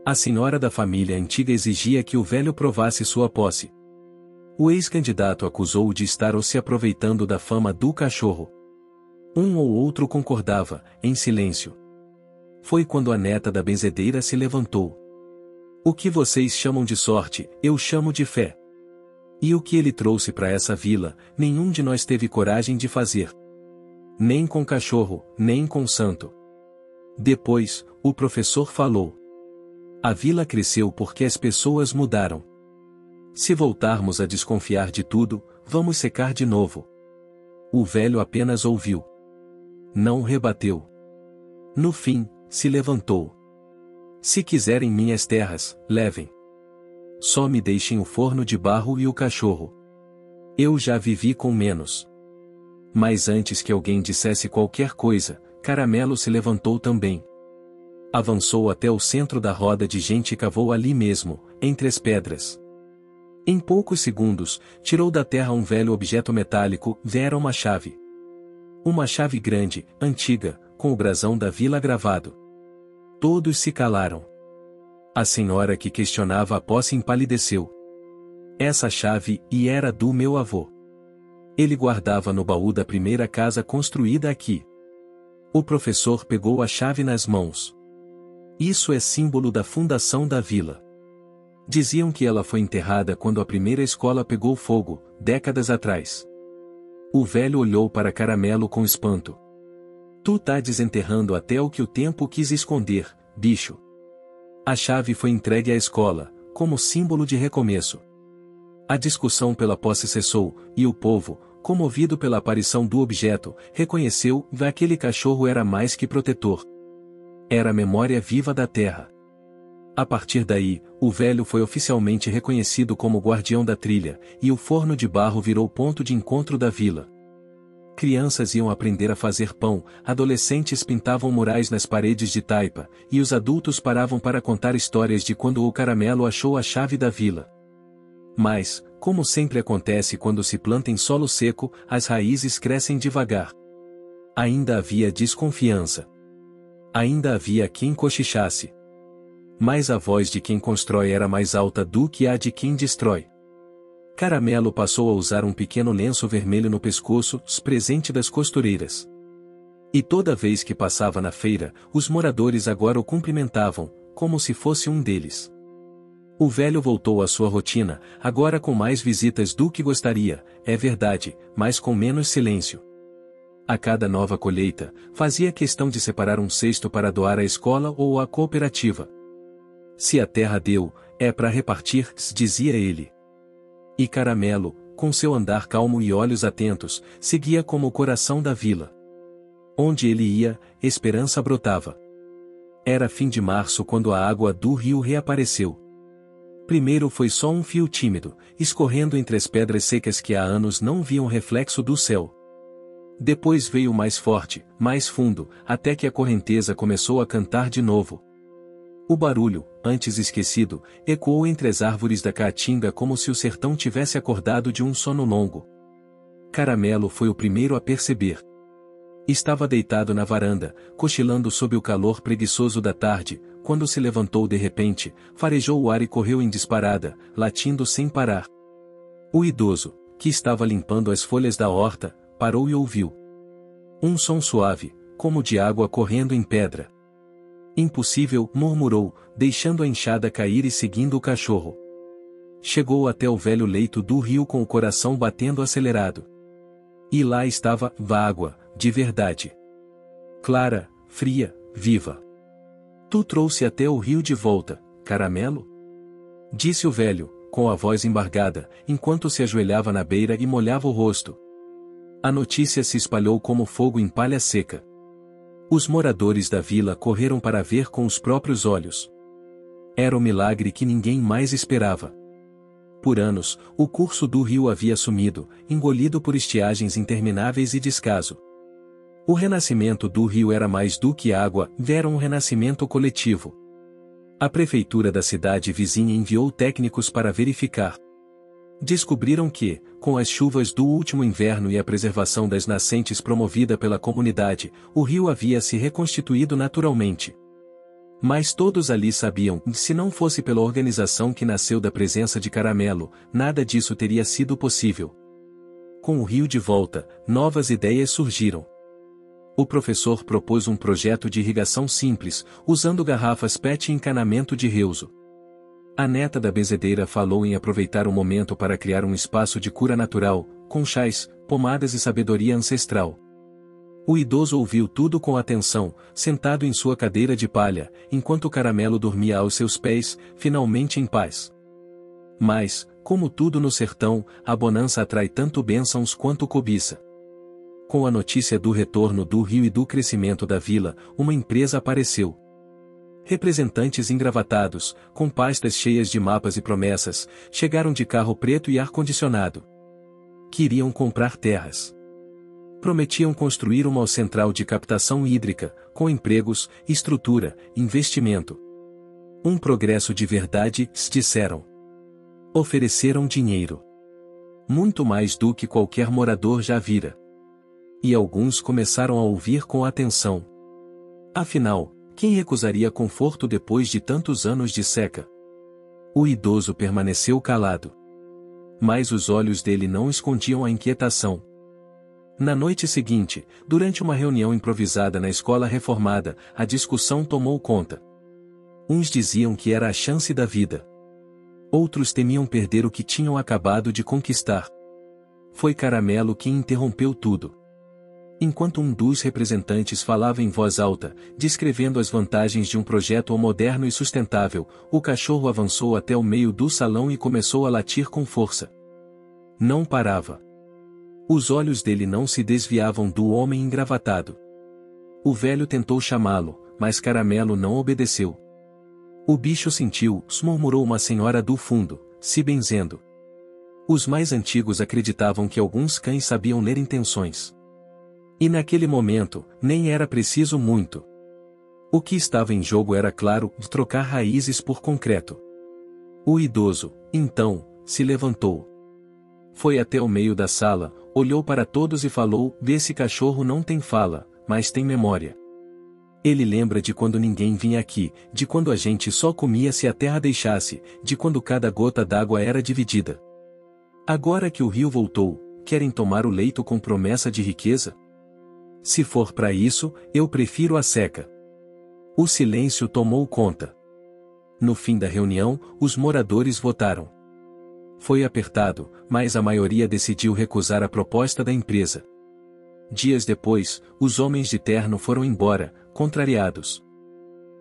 A senhora da família antiga exigia que o velho provasse sua posse. O ex-candidato acusou-o de estar se aproveitando da fama do cachorro. Um ou outro concordava, em silêncio. Foi quando a neta da benzedeira se levantou. O que vocês chamam de sorte, eu chamo de fé. E o que ele trouxe para essa vila, nenhum de nós teve coragem de fazer. Nem com cachorro, nem com santo. Depois, o professor falou. A vila cresceu porque as pessoas mudaram. Se voltarmos a desconfiar de tudo, vamos secar de novo. O velho apenas ouviu. Não rebateu. No fim, se levantou. Se quiserem minhas terras, levem. Só me deixem o forno de barro e o cachorro. Eu já vivi com menos. Mas antes que alguém dissesse qualquer coisa, Caramelo se levantou também. Avançou até o centro da roda de gente e cavou ali mesmo, entre as pedras. Em poucos segundos, tirou da terra um velho objeto metálico, era uma chave. Uma chave grande, antiga, com o brasão da vila gravado. Todos se calaram. A senhora que questionava a posse empalideceu. Essa chave, era do meu avô. Ele guardava no baú da primeira casa construída aqui. O professor pegou a chave nas mãos. Isso é símbolo da fundação da vila. Diziam que ela foi enterrada quando a primeira escola pegou fogo, décadas atrás. O velho olhou para Caramelo com espanto. Tu tá desenterrando até o que o tempo quis esconder, bicho. A chave foi entregue à escola, como símbolo de recomeço. A discussão pela posse cessou, e o povo, comovido pela aparição do objeto, reconheceu que aquele cachorro era mais que protetor. Era a memória viva da terra. A partir daí, o velho foi oficialmente reconhecido como guardião da trilha, e o forno de barro virou ponto de encontro da vila. Crianças iam aprender a fazer pão, adolescentes pintavam murais nas paredes de taipa, e os adultos paravam para contar histórias de quando o Caramelo achou a chave da vila. Mas, como sempre acontece quando se planta em solo seco, as raízes crescem devagar. Ainda havia desconfiança. Ainda havia quem cochichasse. Mas a voz de quem constrói era mais alta do que a de quem destrói. Caramelo passou a usar um pequeno lenço vermelho no pescoço, presente das costureiras. E toda vez que passava na feira, os moradores agora o cumprimentavam, como se fosse um deles. O velho voltou à sua rotina, agora com mais visitas do que gostaria, é verdade, mas com menos silêncio. A cada nova colheita, fazia questão de separar um cesto para doar à escola ou à cooperativa. Se a terra deu, é para repartir, dizia ele. E Caramelo, com seu andar calmo e olhos atentos, seguia como o coração da vila. Onde ele ia, esperança brotava. Era fim de março quando a água do rio reapareceu. Primeiro foi só um fio tímido, escorrendo entre as pedras secas que há anos não viam reflexo do céu. Depois veio mais forte, mais fundo, até que a correnteza começou a cantar de novo. O barulho, antes esquecido, ecoou entre as árvores da caatinga como se o sertão tivesse acordado de um sono longo. Caramelo foi o primeiro a perceber. Estava deitado na varanda, cochilando sob o calor preguiçoso da tarde, quando se levantou de repente, farejou o ar e correu em disparada, latindo sem parar. O idoso, que estava limpando as folhas da horta, parou e ouviu. Um som suave, como de água correndo em pedra. Impossível, murmurou, deixando a enxada cair e seguindo o cachorro. Chegou até o velho leito do rio com o coração batendo acelerado. E lá estava, água, de verdade. Clara, fria, viva. Tu trouxe até o rio de volta, Caramelo? Disse o velho, com a voz embargada, enquanto se ajoelhava na beira e molhava o rosto. A notícia se espalhou como fogo em palha seca. Os moradores da vila correram para ver com os próprios olhos. Era o milagre que ninguém mais esperava. Por anos, o curso do rio havia sumido, engolido por estiagens intermináveis e descaso. O renascimento do rio era mais do que água, era um renascimento coletivo. A prefeitura da cidade vizinha enviou técnicos para verificar. Descobriram que, com as chuvas do último inverno e a preservação das nascentes promovida pela comunidade, o rio havia se reconstituído naturalmente. Mas todos ali sabiam que, se não fosse pela organização que nasceu da presença de Caramelo, nada disso teria sido possível. Com o rio de volta, novas ideias surgiram. O professor propôs um projeto de irrigação simples, usando garrafas PET e encanamento de reuso. A neta da benzedeira falou em aproveitar o momento para criar um espaço de cura natural, com chás, pomadas e sabedoria ancestral. O idoso ouviu tudo com atenção, sentado em sua cadeira de palha, enquanto o Caramelo dormia aos seus pés, finalmente em paz. Mas, como tudo no sertão, a bonança atrai tanto bênçãos quanto cobiça. Com a notícia do retorno do rio e do crescimento da vila, uma empresa apareceu. Representantes engravatados, com pastas cheias de mapas e promessas, chegaram de carro preto e ar-condicionado. Queriam comprar terras. Prometiam construir uma central de captação hídrica, com empregos, estrutura, investimento. Um progresso de verdade, disseram. Ofereceram dinheiro. Muito mais do que qualquer morador já vira. E alguns começaram a ouvir com atenção. Afinal, quem recusaria conforto depois de tantos anos de seca? O idoso permaneceu calado. Mas os olhos dele não escondiam a inquietação. Na noite seguinte, durante uma reunião improvisada na escola reformada, a discussão tomou conta. Uns diziam que era a chance da vida. Outros temiam perder o que tinham acabado de conquistar. Foi Caramelo quem interrompeu tudo. Enquanto um dos representantes falava em voz alta, descrevendo as vantagens de um projeto moderno e sustentável, o cachorro avançou até o meio do salão e começou a latir com força. Não parava. Os olhos dele não se desviavam do homem engravatado. O velho tentou chamá-lo, mas Caramelo não obedeceu. O bicho sentiu, murmurou uma senhora do fundo, se benzendo. Os mais antigos acreditavam que alguns cães sabiam ler intenções. E naquele momento, nem era preciso muito. O que estava em jogo era claro, trocar raízes por concreto. O idoso, então, se levantou. Foi até o meio da sala, olhou para todos e falou: "Esse cachorro não tem fala, mas tem memória. Ele lembra de quando ninguém vinha aqui, de quando a gente só comia se a terra deixasse, de quando cada gota d'água era dividida. Agora que o rio voltou, querem tomar o leito com promessa de riqueza? Se for para isso, eu prefiro a seca." O silêncio tomou conta. No fim da reunião, os moradores votaram. Foi apertado, mas a maioria decidiu recusar a proposta da empresa. Dias depois, os homens de terno foram embora, contrariados.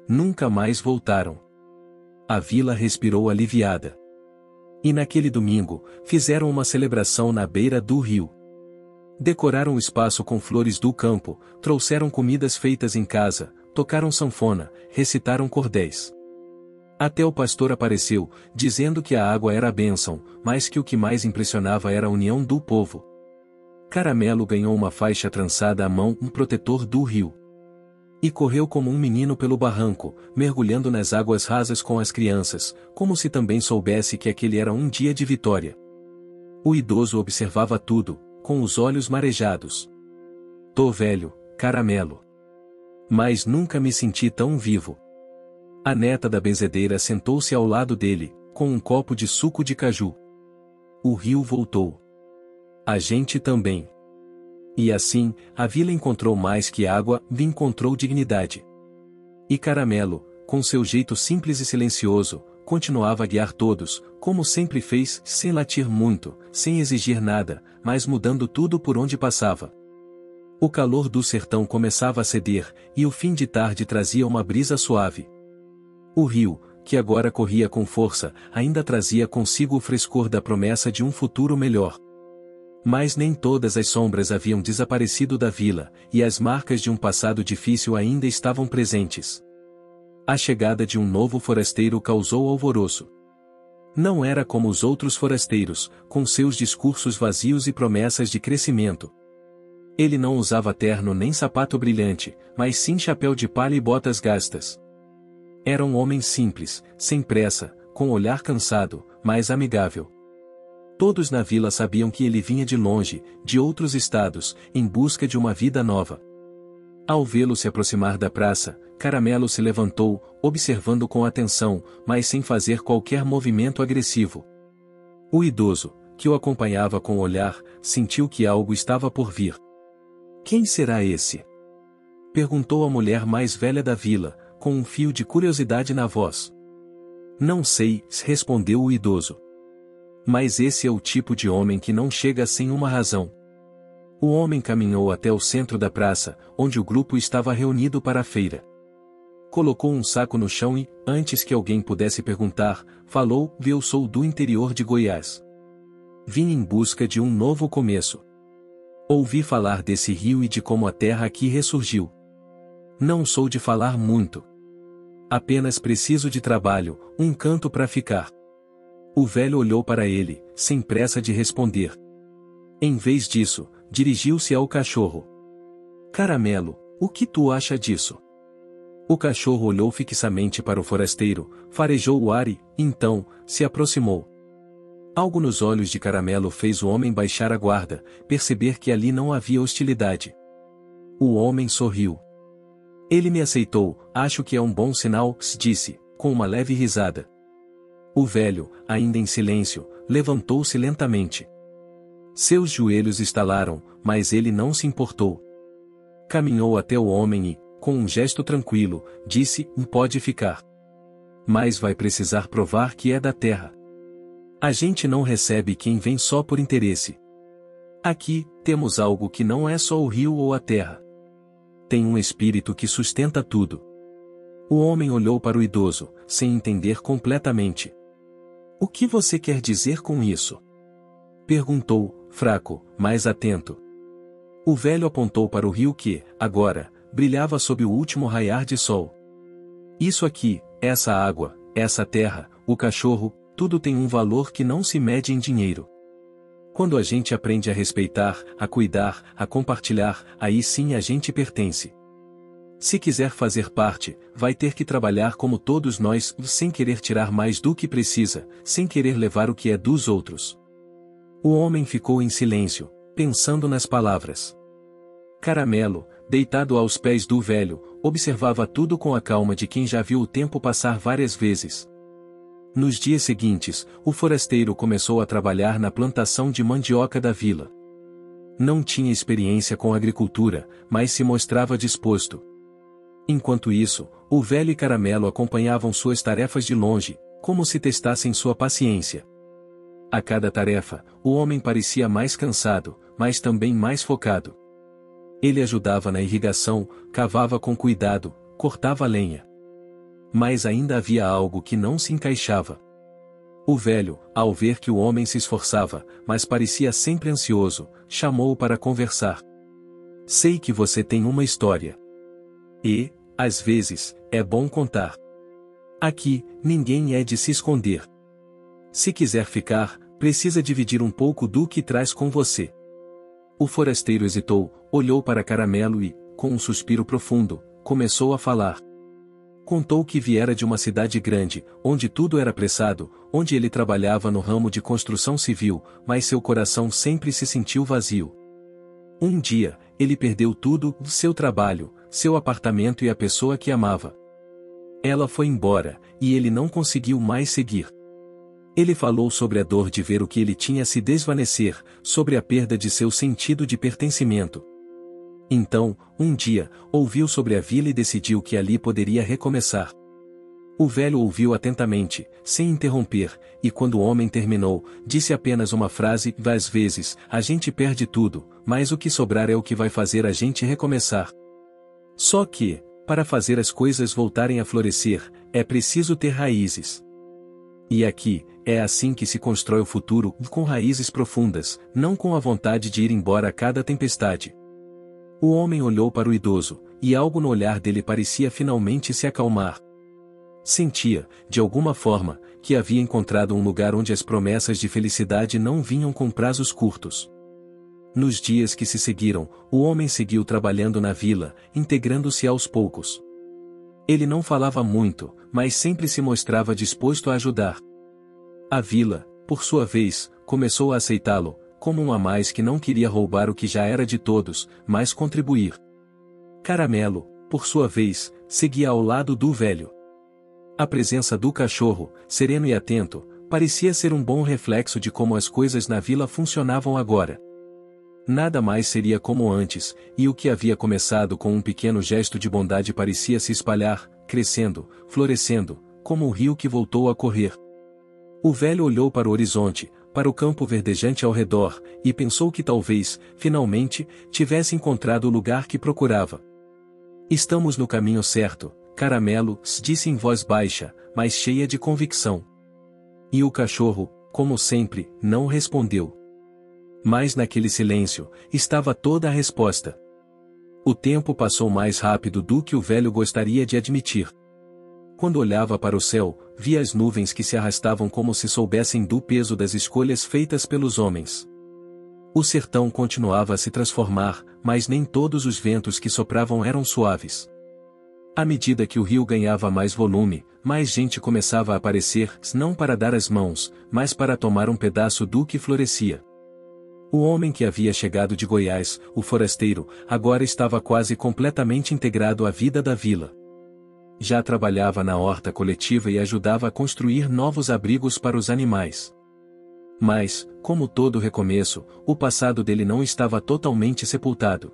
Nunca mais voltaram. A vila respirou aliviada. E naquele domingo, fizeram uma celebração na beira do rio. Decoraram o espaço com flores do campo, trouxeram comidas feitas em casa, tocaram sanfona, recitaram cordéis. Até o pastor apareceu, dizendo que a água era a bênção, mas que o que mais impressionava era a união do povo. Caramelo ganhou uma faixa trançada à mão, um protetor do rio. E correu como um menino pelo barranco, mergulhando nas águas rasas com as crianças, como se também soubesse que aquele era um dia de vitória. O idoso observava tudo, com os olhos marejados. "Tô velho, Caramelo. Mas nunca me senti tão vivo." A neta da benzedeira sentou-se ao lado dele, com um copo de suco de caju. O rio voltou. A gente também. E assim, a vila encontrou mais que água, encontrou dignidade. E Caramelo, com seu jeito simples e silencioso, continuava a guiar todos, como sempre fez, sem latir muito, sem exigir nada, mas mudando tudo por onde passava. O calor do sertão começava a ceder, e o fim de tarde trazia uma brisa suave. O rio, que agora corria com força, ainda trazia consigo o frescor da promessa de um futuro melhor. Mas nem todas as sombras haviam desaparecido da vila, e as marcas de um passado difícil ainda estavam presentes. A chegada de um novo forasteiro causou alvoroço. Não era como os outros forasteiros, com seus discursos vazios e promessas de crescimento. Ele não usava terno nem sapato brilhante, mas sim chapéu de palha e botas gastas. Era um homem simples, sem pressa, com olhar cansado, mas amigável. Todos na vila sabiam que ele vinha de longe, de outros estados, em busca de uma vida nova. Ao vê-lo se aproximar da praça, Caramelo se levantou, observando com atenção, mas sem fazer qualquer movimento agressivo. O idoso, que o acompanhava com o olhar, sentiu que algo estava por vir. Quem será esse? Perguntou a mulher mais velha da vila, com um fio de curiosidade na voz. Não sei, respondeu o idoso. Mas esse é o tipo de homem que não chega sem uma razão. O homem caminhou até o centro da praça, onde o grupo estava reunido para a feira. Colocou um saco no chão e, antes que alguém pudesse perguntar, falou: Eu sou do interior de Goiás. Vim em busca de um novo começo. Ouvi falar desse rio e de como a terra aqui ressurgiu. Não sou de falar muito. Apenas preciso de trabalho, um canto para ficar. O velho olhou para ele, sem pressa de responder. Em vez disso, dirigiu-se ao cachorro. Caramelo, o que tu acha disso? O cachorro olhou fixamente para o forasteiro, farejou o ar e, então, se aproximou. Algo nos olhos de Caramelo fez o homem baixar a guarda, perceber que ali não havia hostilidade. O homem sorriu. Ele me aceitou, acho que é um bom sinal, disse, com uma leve risada. O velho, ainda em silêncio, levantou-se lentamente. Seus joelhos estalaram, mas ele não se importou. Caminhou até o homem e, com um gesto tranquilo, disse: Pode ficar. Mas vai precisar provar que é da terra. A gente não recebe quem vem só por interesse. Aqui, temos algo que não é só o rio ou a terra. Tem um espírito que sustenta tudo. O homem olhou para o idoso, sem entender completamente. O que você quer dizer com isso? Perguntou, fraco, mas atento. O velho apontou para o rio que, agora, brilhava sob o último raiar de sol. Isso aqui, essa água, essa terra, o cachorro, tudo tem um valor que não se mede em dinheiro. Quando a gente aprende a respeitar, a cuidar, a compartilhar, aí sim a gente pertence. Se quiser fazer parte, vai ter que trabalhar como todos nós, sem querer tirar mais do que precisa, sem querer levar o que é dos outros. O homem ficou em silêncio, pensando nas palavras. Caramelo, deitado aos pés do velho, observava tudo com a calma de quem já viu o tempo passar várias vezes. Nos dias seguintes, o forasteiro começou a trabalhar na plantação de mandioca da vila. Não tinha experiência com agricultura, mas se mostrava disposto. Enquanto isso, o velho e Caramelo acompanhavam suas tarefas de longe, como se testassem sua paciência. A cada tarefa, o homem parecia mais cansado, mas também mais focado. Ele ajudava na irrigação, cavava com cuidado, cortava lenha. Mas ainda havia algo que não se encaixava. O velho, ao ver que o homem se esforçava, mas parecia sempre ansioso, chamou-o para conversar. Sei que você tem uma história. E, às vezes, é bom contar. Aqui, ninguém é de se esconder. Se quiser ficar, precisa dividir um pouco do que traz com você. O forasteiro hesitou, olhou para Caramelo e, com um suspiro profundo, começou a falar. Contou que viera de uma cidade grande, onde tudo era apressado, onde ele trabalhava no ramo de construção civil, mas seu coração sempre se sentiu vazio. Um dia, ele perdeu tudo, seu trabalho, seu apartamento e a pessoa que amava. Ela foi embora, e ele não conseguiu mais seguir. Ele falou sobre a dor de ver o que ele tinha se desvanecer, sobre a perda de seu sentido de pertencimento. Então, um dia, ouviu sobre a vila e decidiu que ali poderia recomeçar. O velho ouviu atentamente, sem interromper, e quando o homem terminou, disse apenas uma frase: às vezes, a gente perde tudo, mas o que sobrar é o que vai fazer a gente recomeçar. Só que, para fazer as coisas voltarem a florescer, é preciso ter raízes. E aqui, é assim que se constrói o futuro, com raízes profundas, não com a vontade de ir embora a cada tempestade. O homem olhou para o idoso, e algo no olhar dele parecia finalmente se acalmar. Sentia, de alguma forma, que havia encontrado um lugar onde as promessas de felicidade não vinham com prazos curtos. Nos dias que se seguiram, o homem seguiu trabalhando na vila, integrando-se aos poucos. Ele não falava muito, mas sempre se mostrava disposto a ajudar. A vila, por sua vez, começou a aceitá-lo, como um a mais que não queria roubar o que já era de todos, mas contribuir. Caramelo, por sua vez, seguia ao lado do velho. A presença do cachorro, sereno e atento, parecia ser um bom reflexo de como as coisas na vila funcionavam agora. Nada mais seria como antes, e o que havia começado com um pequeno gesto de bondade parecia se espalhar, crescendo, florescendo, como o rio que voltou a correr. O velho olhou para o horizonte, para o campo verdejante ao redor, e pensou que talvez, finalmente, tivesse encontrado o lugar que procurava. Estamos no caminho certo, Caramelo, disse em voz baixa, mas cheia de convicção. E o cachorro, como sempre, não respondeu. Mas naquele silêncio, estava toda a resposta. O tempo passou mais rápido do que o velho gostaria de admitir. Quando olhava para o céu, via as nuvens que se arrastavam como se soubessem do peso das escolhas feitas pelos homens. O sertão continuava a se transformar, mas nem todos os ventos que sopravam eram suaves. À medida que o rio ganhava mais volume, mais gente começava a aparecer, não para dar as mãos, mas para tomar um pedaço do que florescia. O homem que havia chegado de Goiás, o forasteiro, agora estava quase completamente integrado à vida da vila. Já trabalhava na horta coletiva e ajudava a construir novos abrigos para os animais. Mas, como todo recomeço, o passado dele não estava totalmente sepultado.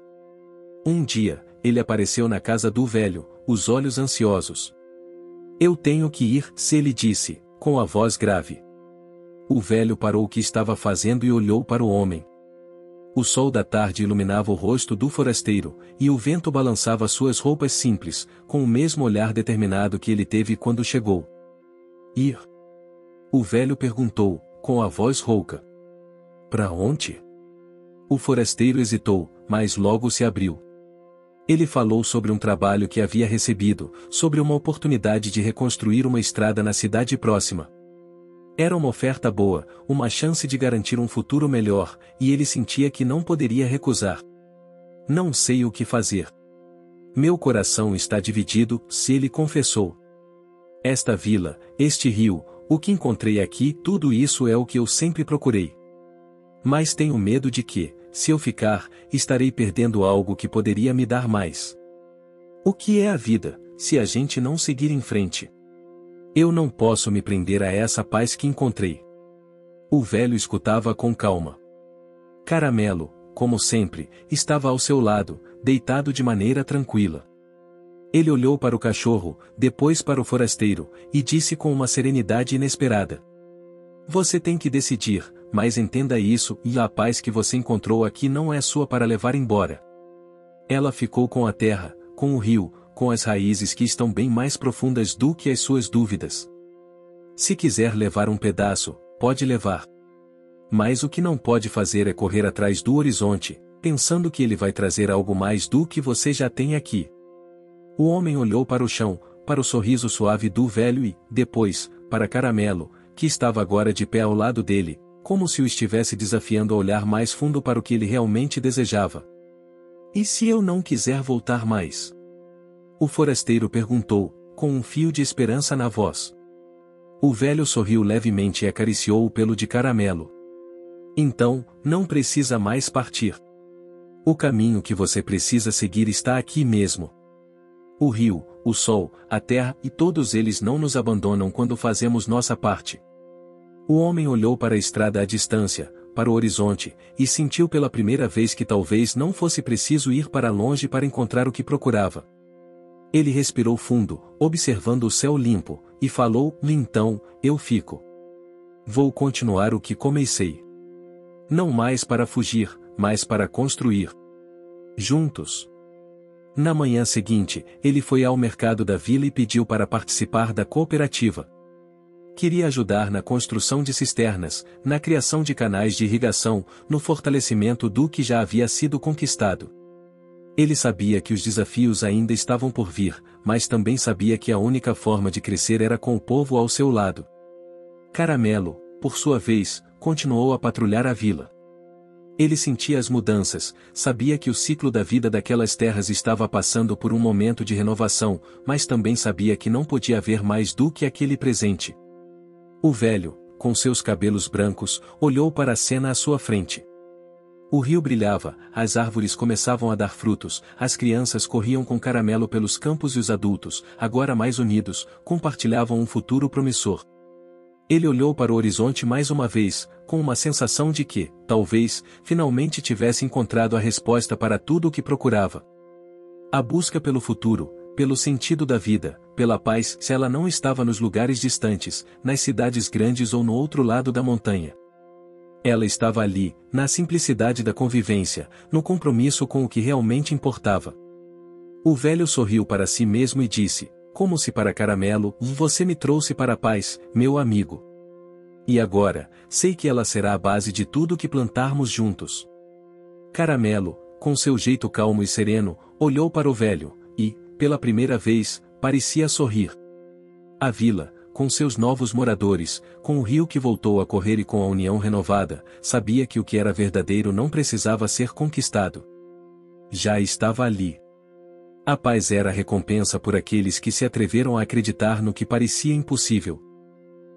Um dia, ele apareceu na casa do velho, os olhos ansiosos. Eu tenho que ir, ele disse, com a voz grave. O velho parou o que estava fazendo e olhou para o homem. O sol da tarde iluminava o rosto do forasteiro, e o vento balançava suas roupas simples, com o mesmo olhar determinado que ele teve quando chegou. Ir? O velho perguntou, com a voz rouca. Para onde? O forasteiro hesitou, mas logo se abriu. Ele falou sobre um trabalho que havia recebido, sobre uma oportunidade de reconstruir uma estrada na cidade próxima. Era uma oferta boa, uma chance de garantir um futuro melhor, e ele sentia que não poderia recusar. Não sei o que fazer. Meu coração está dividido, ele confessou. Esta vila, este rio, o que encontrei aqui, tudo isso é o que eu sempre procurei. Mas tenho medo de que, se eu ficar, estarei perdendo algo que poderia me dar mais. O que é a vida, se a gente não seguir em frente? Eu não posso me prender a essa paz que encontrei. O velho escutava com calma. Caramelo, como sempre, estava ao seu lado, deitado de maneira tranquila. Ele olhou para o cachorro, depois para o forasteiro, e disse com uma serenidade inesperada. Você tem que decidir, mas entenda isso, e a paz que você encontrou aqui não é sua para levar embora. Ela ficou com a terra, com o rio, com as raízes que estão bem mais profundas do que as suas dúvidas. Se quiser levar um pedaço, pode levar. Mas o que não pode fazer é correr atrás do horizonte, pensando que ele vai trazer algo mais do que você já tem aqui. O homem olhou para o chão, para o sorriso suave do velho e, depois, para Caramelo, que estava agora de pé ao lado dele, como se o estivesse desafiando a olhar mais fundo para o que ele realmente desejava. E se eu não quiser voltar mais? O forasteiro perguntou, com um fio de esperança na voz. O velho sorriu levemente e acariciou o pelo de Caramelo. Então, não precisa mais partir. O caminho que você precisa seguir está aqui mesmo. O rio, o sol, a terra e todos eles não nos abandonam quando fazemos nossa parte. O homem olhou para a estrada à distância, para o horizonte, e sentiu pela primeira vez que talvez não fosse preciso ir para longe para encontrar o que procurava. Ele respirou fundo, observando o céu limpo, e falou, então, eu fico. Vou continuar o que comecei. Não mais para fugir, mas para construir. Juntos. Na manhã seguinte, ele foi ao mercado da vila e pediu para participar da cooperativa. Queria ajudar na construção de cisternas, na criação de canais de irrigação, no fortalecimento do que já havia sido conquistado. Ele sabia que os desafios ainda estavam por vir, mas também sabia que a única forma de crescer era com o povo ao seu lado. Caramelo, por sua vez, continuou a patrulhar a vila. Ele sentia as mudanças, sabia que o ciclo da vida daquelas terras estava passando por um momento de renovação, mas também sabia que não podia haver mais do que aquele presente. O velho, com seus cabelos brancos, olhou para a cena à sua frente. O rio brilhava, as árvores começavam a dar frutos, as crianças corriam com Caramelo pelos campos e os adultos, agora mais unidos, compartilhavam um futuro promissor. Ele olhou para o horizonte mais uma vez, com uma sensação de que, talvez, finalmente tivesse encontrado a resposta para tudo o que procurava. A busca pelo futuro, pelo sentido da vida, pela paz, se ela não estava nos lugares distantes, nas cidades grandes ou no outro lado da montanha. Ela estava ali, na simplicidade da convivência, no compromisso com o que realmente importava. O velho sorriu para si mesmo e disse, como se para Caramelo, você me trouxe para a paz, meu amigo. E agora, sei que ela será a base de tudo que plantarmos juntos. Caramelo, com seu jeito calmo e sereno, olhou para o velho, e, pela primeira vez, parecia sorrir. A vila, com seus novos moradores, com o rio que voltou a correr e com a união renovada, sabia que o que era verdadeiro não precisava ser conquistado. Já estava ali. A paz era a recompensa por aqueles que se atreveram a acreditar no que parecia impossível.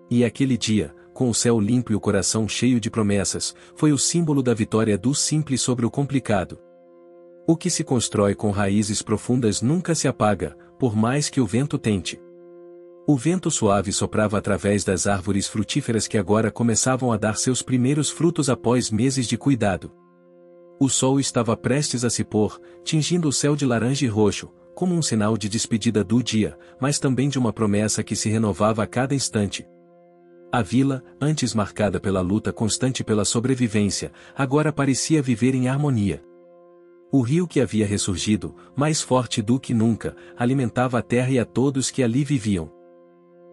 E aquele dia, com o céu limpo e o coração cheio de promessas, foi o símbolo da vitória do simples sobre o complicado. O que se constrói com raízes profundas nunca se apaga, por mais que o vento tente. O vento suave soprava através das árvores frutíferas que agora começavam a dar seus primeiros frutos após meses de cuidado. O sol estava prestes a se pôr, tingindo o céu de laranja e roxo, como um sinal de despedida do dia, mas também de uma promessa que se renovava a cada instante. A vila, antes marcada pela luta constante pela sobrevivência, agora parecia viver em harmonia. O rio que havia ressurgido, mais forte do que nunca, alimentava a terra e a todos que ali viviam.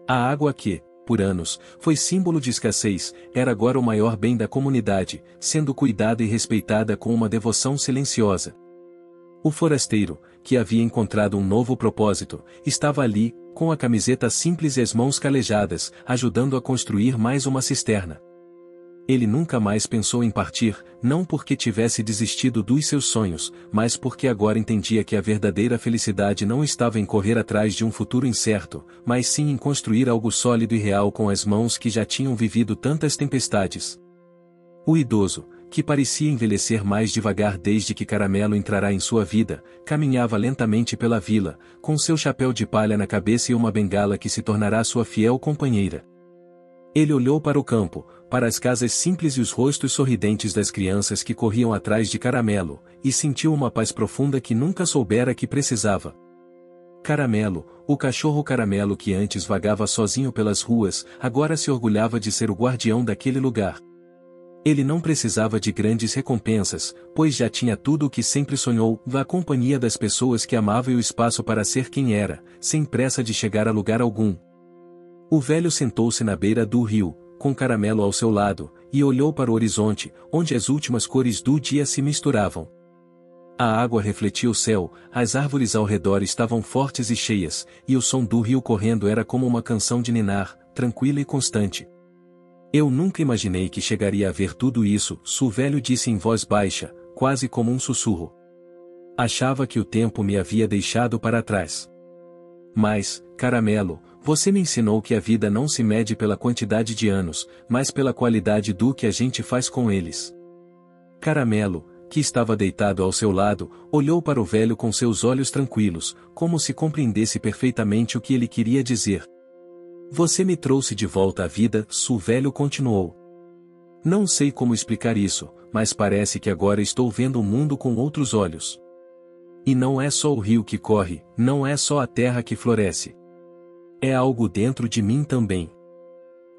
A água que, por anos, foi símbolo de escassez, era agora o maior bem da comunidade, sendo cuidada e respeitada com uma devoção silenciosa. O forasteiro, que havia encontrado um novo propósito, estava ali, com a camiseta simples e as mãos calejadas, ajudando a construir mais uma cisterna. Ele nunca mais pensou em partir, não porque tivesse desistido dos seus sonhos, mas porque agora entendia que a verdadeira felicidade não estava em correr atrás de um futuro incerto, mas sim em construir algo sólido e real com as mãos que já tinham vivido tantas tempestades. O idoso, que parecia envelhecer mais devagar desde que Caramelo entrará em sua vida, caminhava lentamente pela vila, com seu chapéu de palha na cabeça e uma bengala que se tornará sua fiel companheira. Ele olhou para o campo, para as casas simples e os rostos sorridentes das crianças que corriam atrás de Caramelo, e sentiu uma paz profunda que nunca soubera que precisava. Caramelo, o cachorro Caramelo que antes vagava sozinho pelas ruas, agora se orgulhava de ser o guardião daquele lugar. Ele não precisava de grandes recompensas, pois já tinha tudo o que sempre sonhou, a companhia das pessoas que amava e o espaço para ser quem era, sem pressa de chegar a lugar algum. O velho sentou-se na beira do rio, com Caramelo ao seu lado, e olhou para o horizonte, onde as últimas cores do dia se misturavam. A água refletia o céu, as árvores ao redor estavam fortes e cheias, e o som do rio correndo era como uma canção de ninar, tranquila e constante. Eu nunca imaginei que chegaria a ver tudo isso, o velho disse em voz baixa, quase como um sussurro. Achava que o tempo me havia deixado para trás. Mas, Caramelo, você me ensinou que a vida não se mede pela quantidade de anos, mas pela qualidade do que a gente faz com eles. Caramelo, que estava deitado ao seu lado, olhou para o velho com seus olhos tranquilos, como se compreendesse perfeitamente o que ele queria dizer. Você me trouxe de volta à vida, o velho continuou. Não sei como explicar isso, mas parece que agora estou vendo o mundo com outros olhos. E não é só o rio que corre, não é só a terra que floresce. É algo dentro de mim também.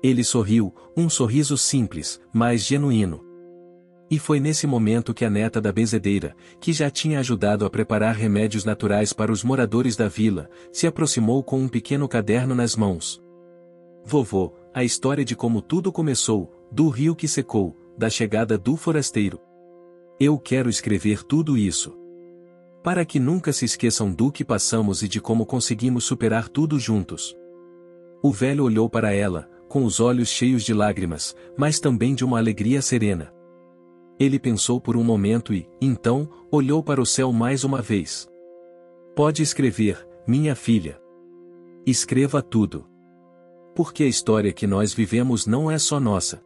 Ele sorriu, um sorriso simples, mas genuíno. E foi nesse momento que a neta da benzedeira, que já tinha ajudado a preparar remédios naturais para os moradores da vila, se aproximou com um pequeno caderno nas mãos. Vovô, a história de como tudo começou, do rio que secou, da chegada do forasteiro. Eu quero escrever tudo isso. para que nunca se esqueçam do que passamos e de como conseguimos superar tudo juntos. O velho olhou para ela, com os olhos cheios de lágrimas, mas também de uma alegria serena. Ele pensou por um momento e, então, olhou para o céu mais uma vez. Pode escrever, minha filha. Escreva tudo. Porque a história que nós vivemos não é só nossa.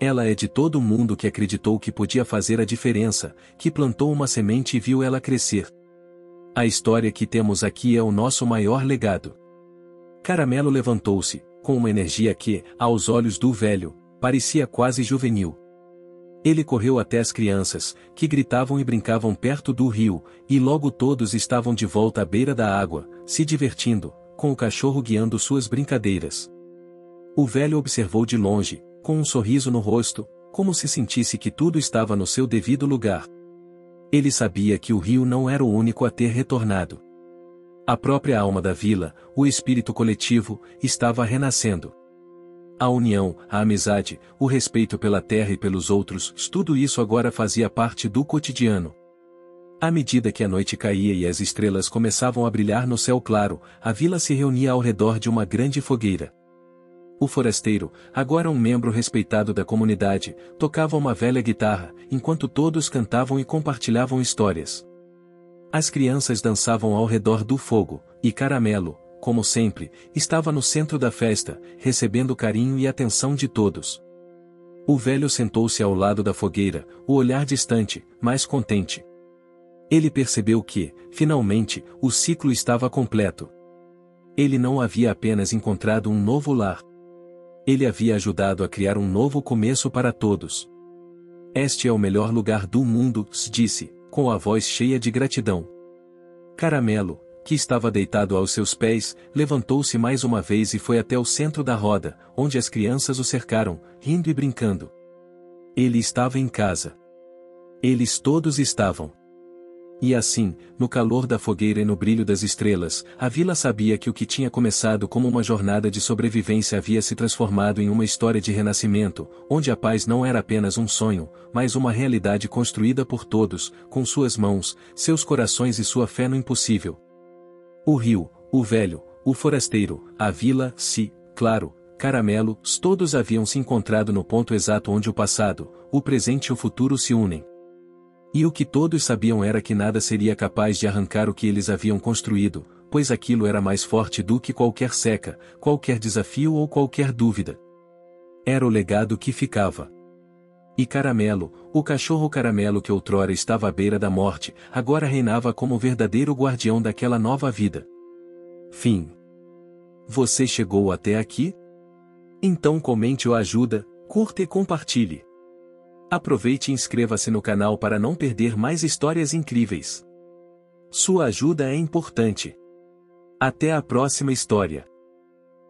Ela é de todo mundo que acreditou que podia fazer a diferença, que plantou uma semente e viu ela crescer. A história que temos aqui é o nosso maior legado. Caramelo levantou-se, com uma energia que, aos olhos do velho, parecia quase juvenil. Ele correu até as crianças, que gritavam e brincavam perto do rio, e logo todos estavam de volta à beira da água, se divertindo, com o cachorro guiando suas brincadeiras. O velho observou de longe, com um sorriso no rosto, como se sentisse que tudo estava no seu devido lugar. Ele sabia que o rio não era o único a ter retornado. A própria alma da vila, o espírito coletivo, estava renascendo. A união, a amizade, o respeito pela terra e pelos outros, tudo isso agora fazia parte do cotidiano. À medida que a noite caía e as estrelas começavam a brilhar no céu claro, a vila se reunia ao redor de uma grande fogueira. O forasteiro, agora um membro respeitado da comunidade, tocava uma velha guitarra, enquanto todos cantavam e compartilhavam histórias. As crianças dançavam ao redor do fogo, e Caramelo, como sempre, estava no centro da festa, recebendo o carinho e atenção de todos. O velho sentou-se ao lado da fogueira, o olhar distante, mas contente. Ele percebeu que, finalmente, o ciclo estava completo. Ele não havia apenas encontrado um novo lar. Ele havia ajudado a criar um novo começo para todos. Este é o melhor lugar do mundo, disse, com a voz cheia de gratidão. Caramelo, que estava deitado aos seus pés, levantou-se mais uma vez e foi até o centro da roda, onde as crianças o cercaram, rindo e brincando. Ele estava em casa. Eles todos estavam. E assim, no calor da fogueira e no brilho das estrelas, a vila sabia que o que tinha começado como uma jornada de sobrevivência havia se transformado em uma história de renascimento, onde a paz não era apenas um sonho, mas uma realidade construída por todos, com suas mãos, seus corações e sua fé no impossível. O rio, o velho, o forasteiro, a vila, claro, Caramelo, todos haviam se encontrado no ponto exato onde o passado, o presente e o futuro se unem. E o que todos sabiam era que nada seria capaz de arrancar o que eles haviam construído, pois aquilo era mais forte do que qualquer seca, qualquer desafio ou qualquer dúvida. Era o legado que ficava. E Caramelo, o cachorro Caramelo que outrora estava à beira da morte, agora reinava como o verdadeiro guardião daquela nova vida. Fim. Você chegou até aqui? Então comente ou ajuda, curta e compartilhe. Aproveite e inscreva-se no canal para não perder mais histórias incríveis. Sua ajuda é importante. Até a próxima história.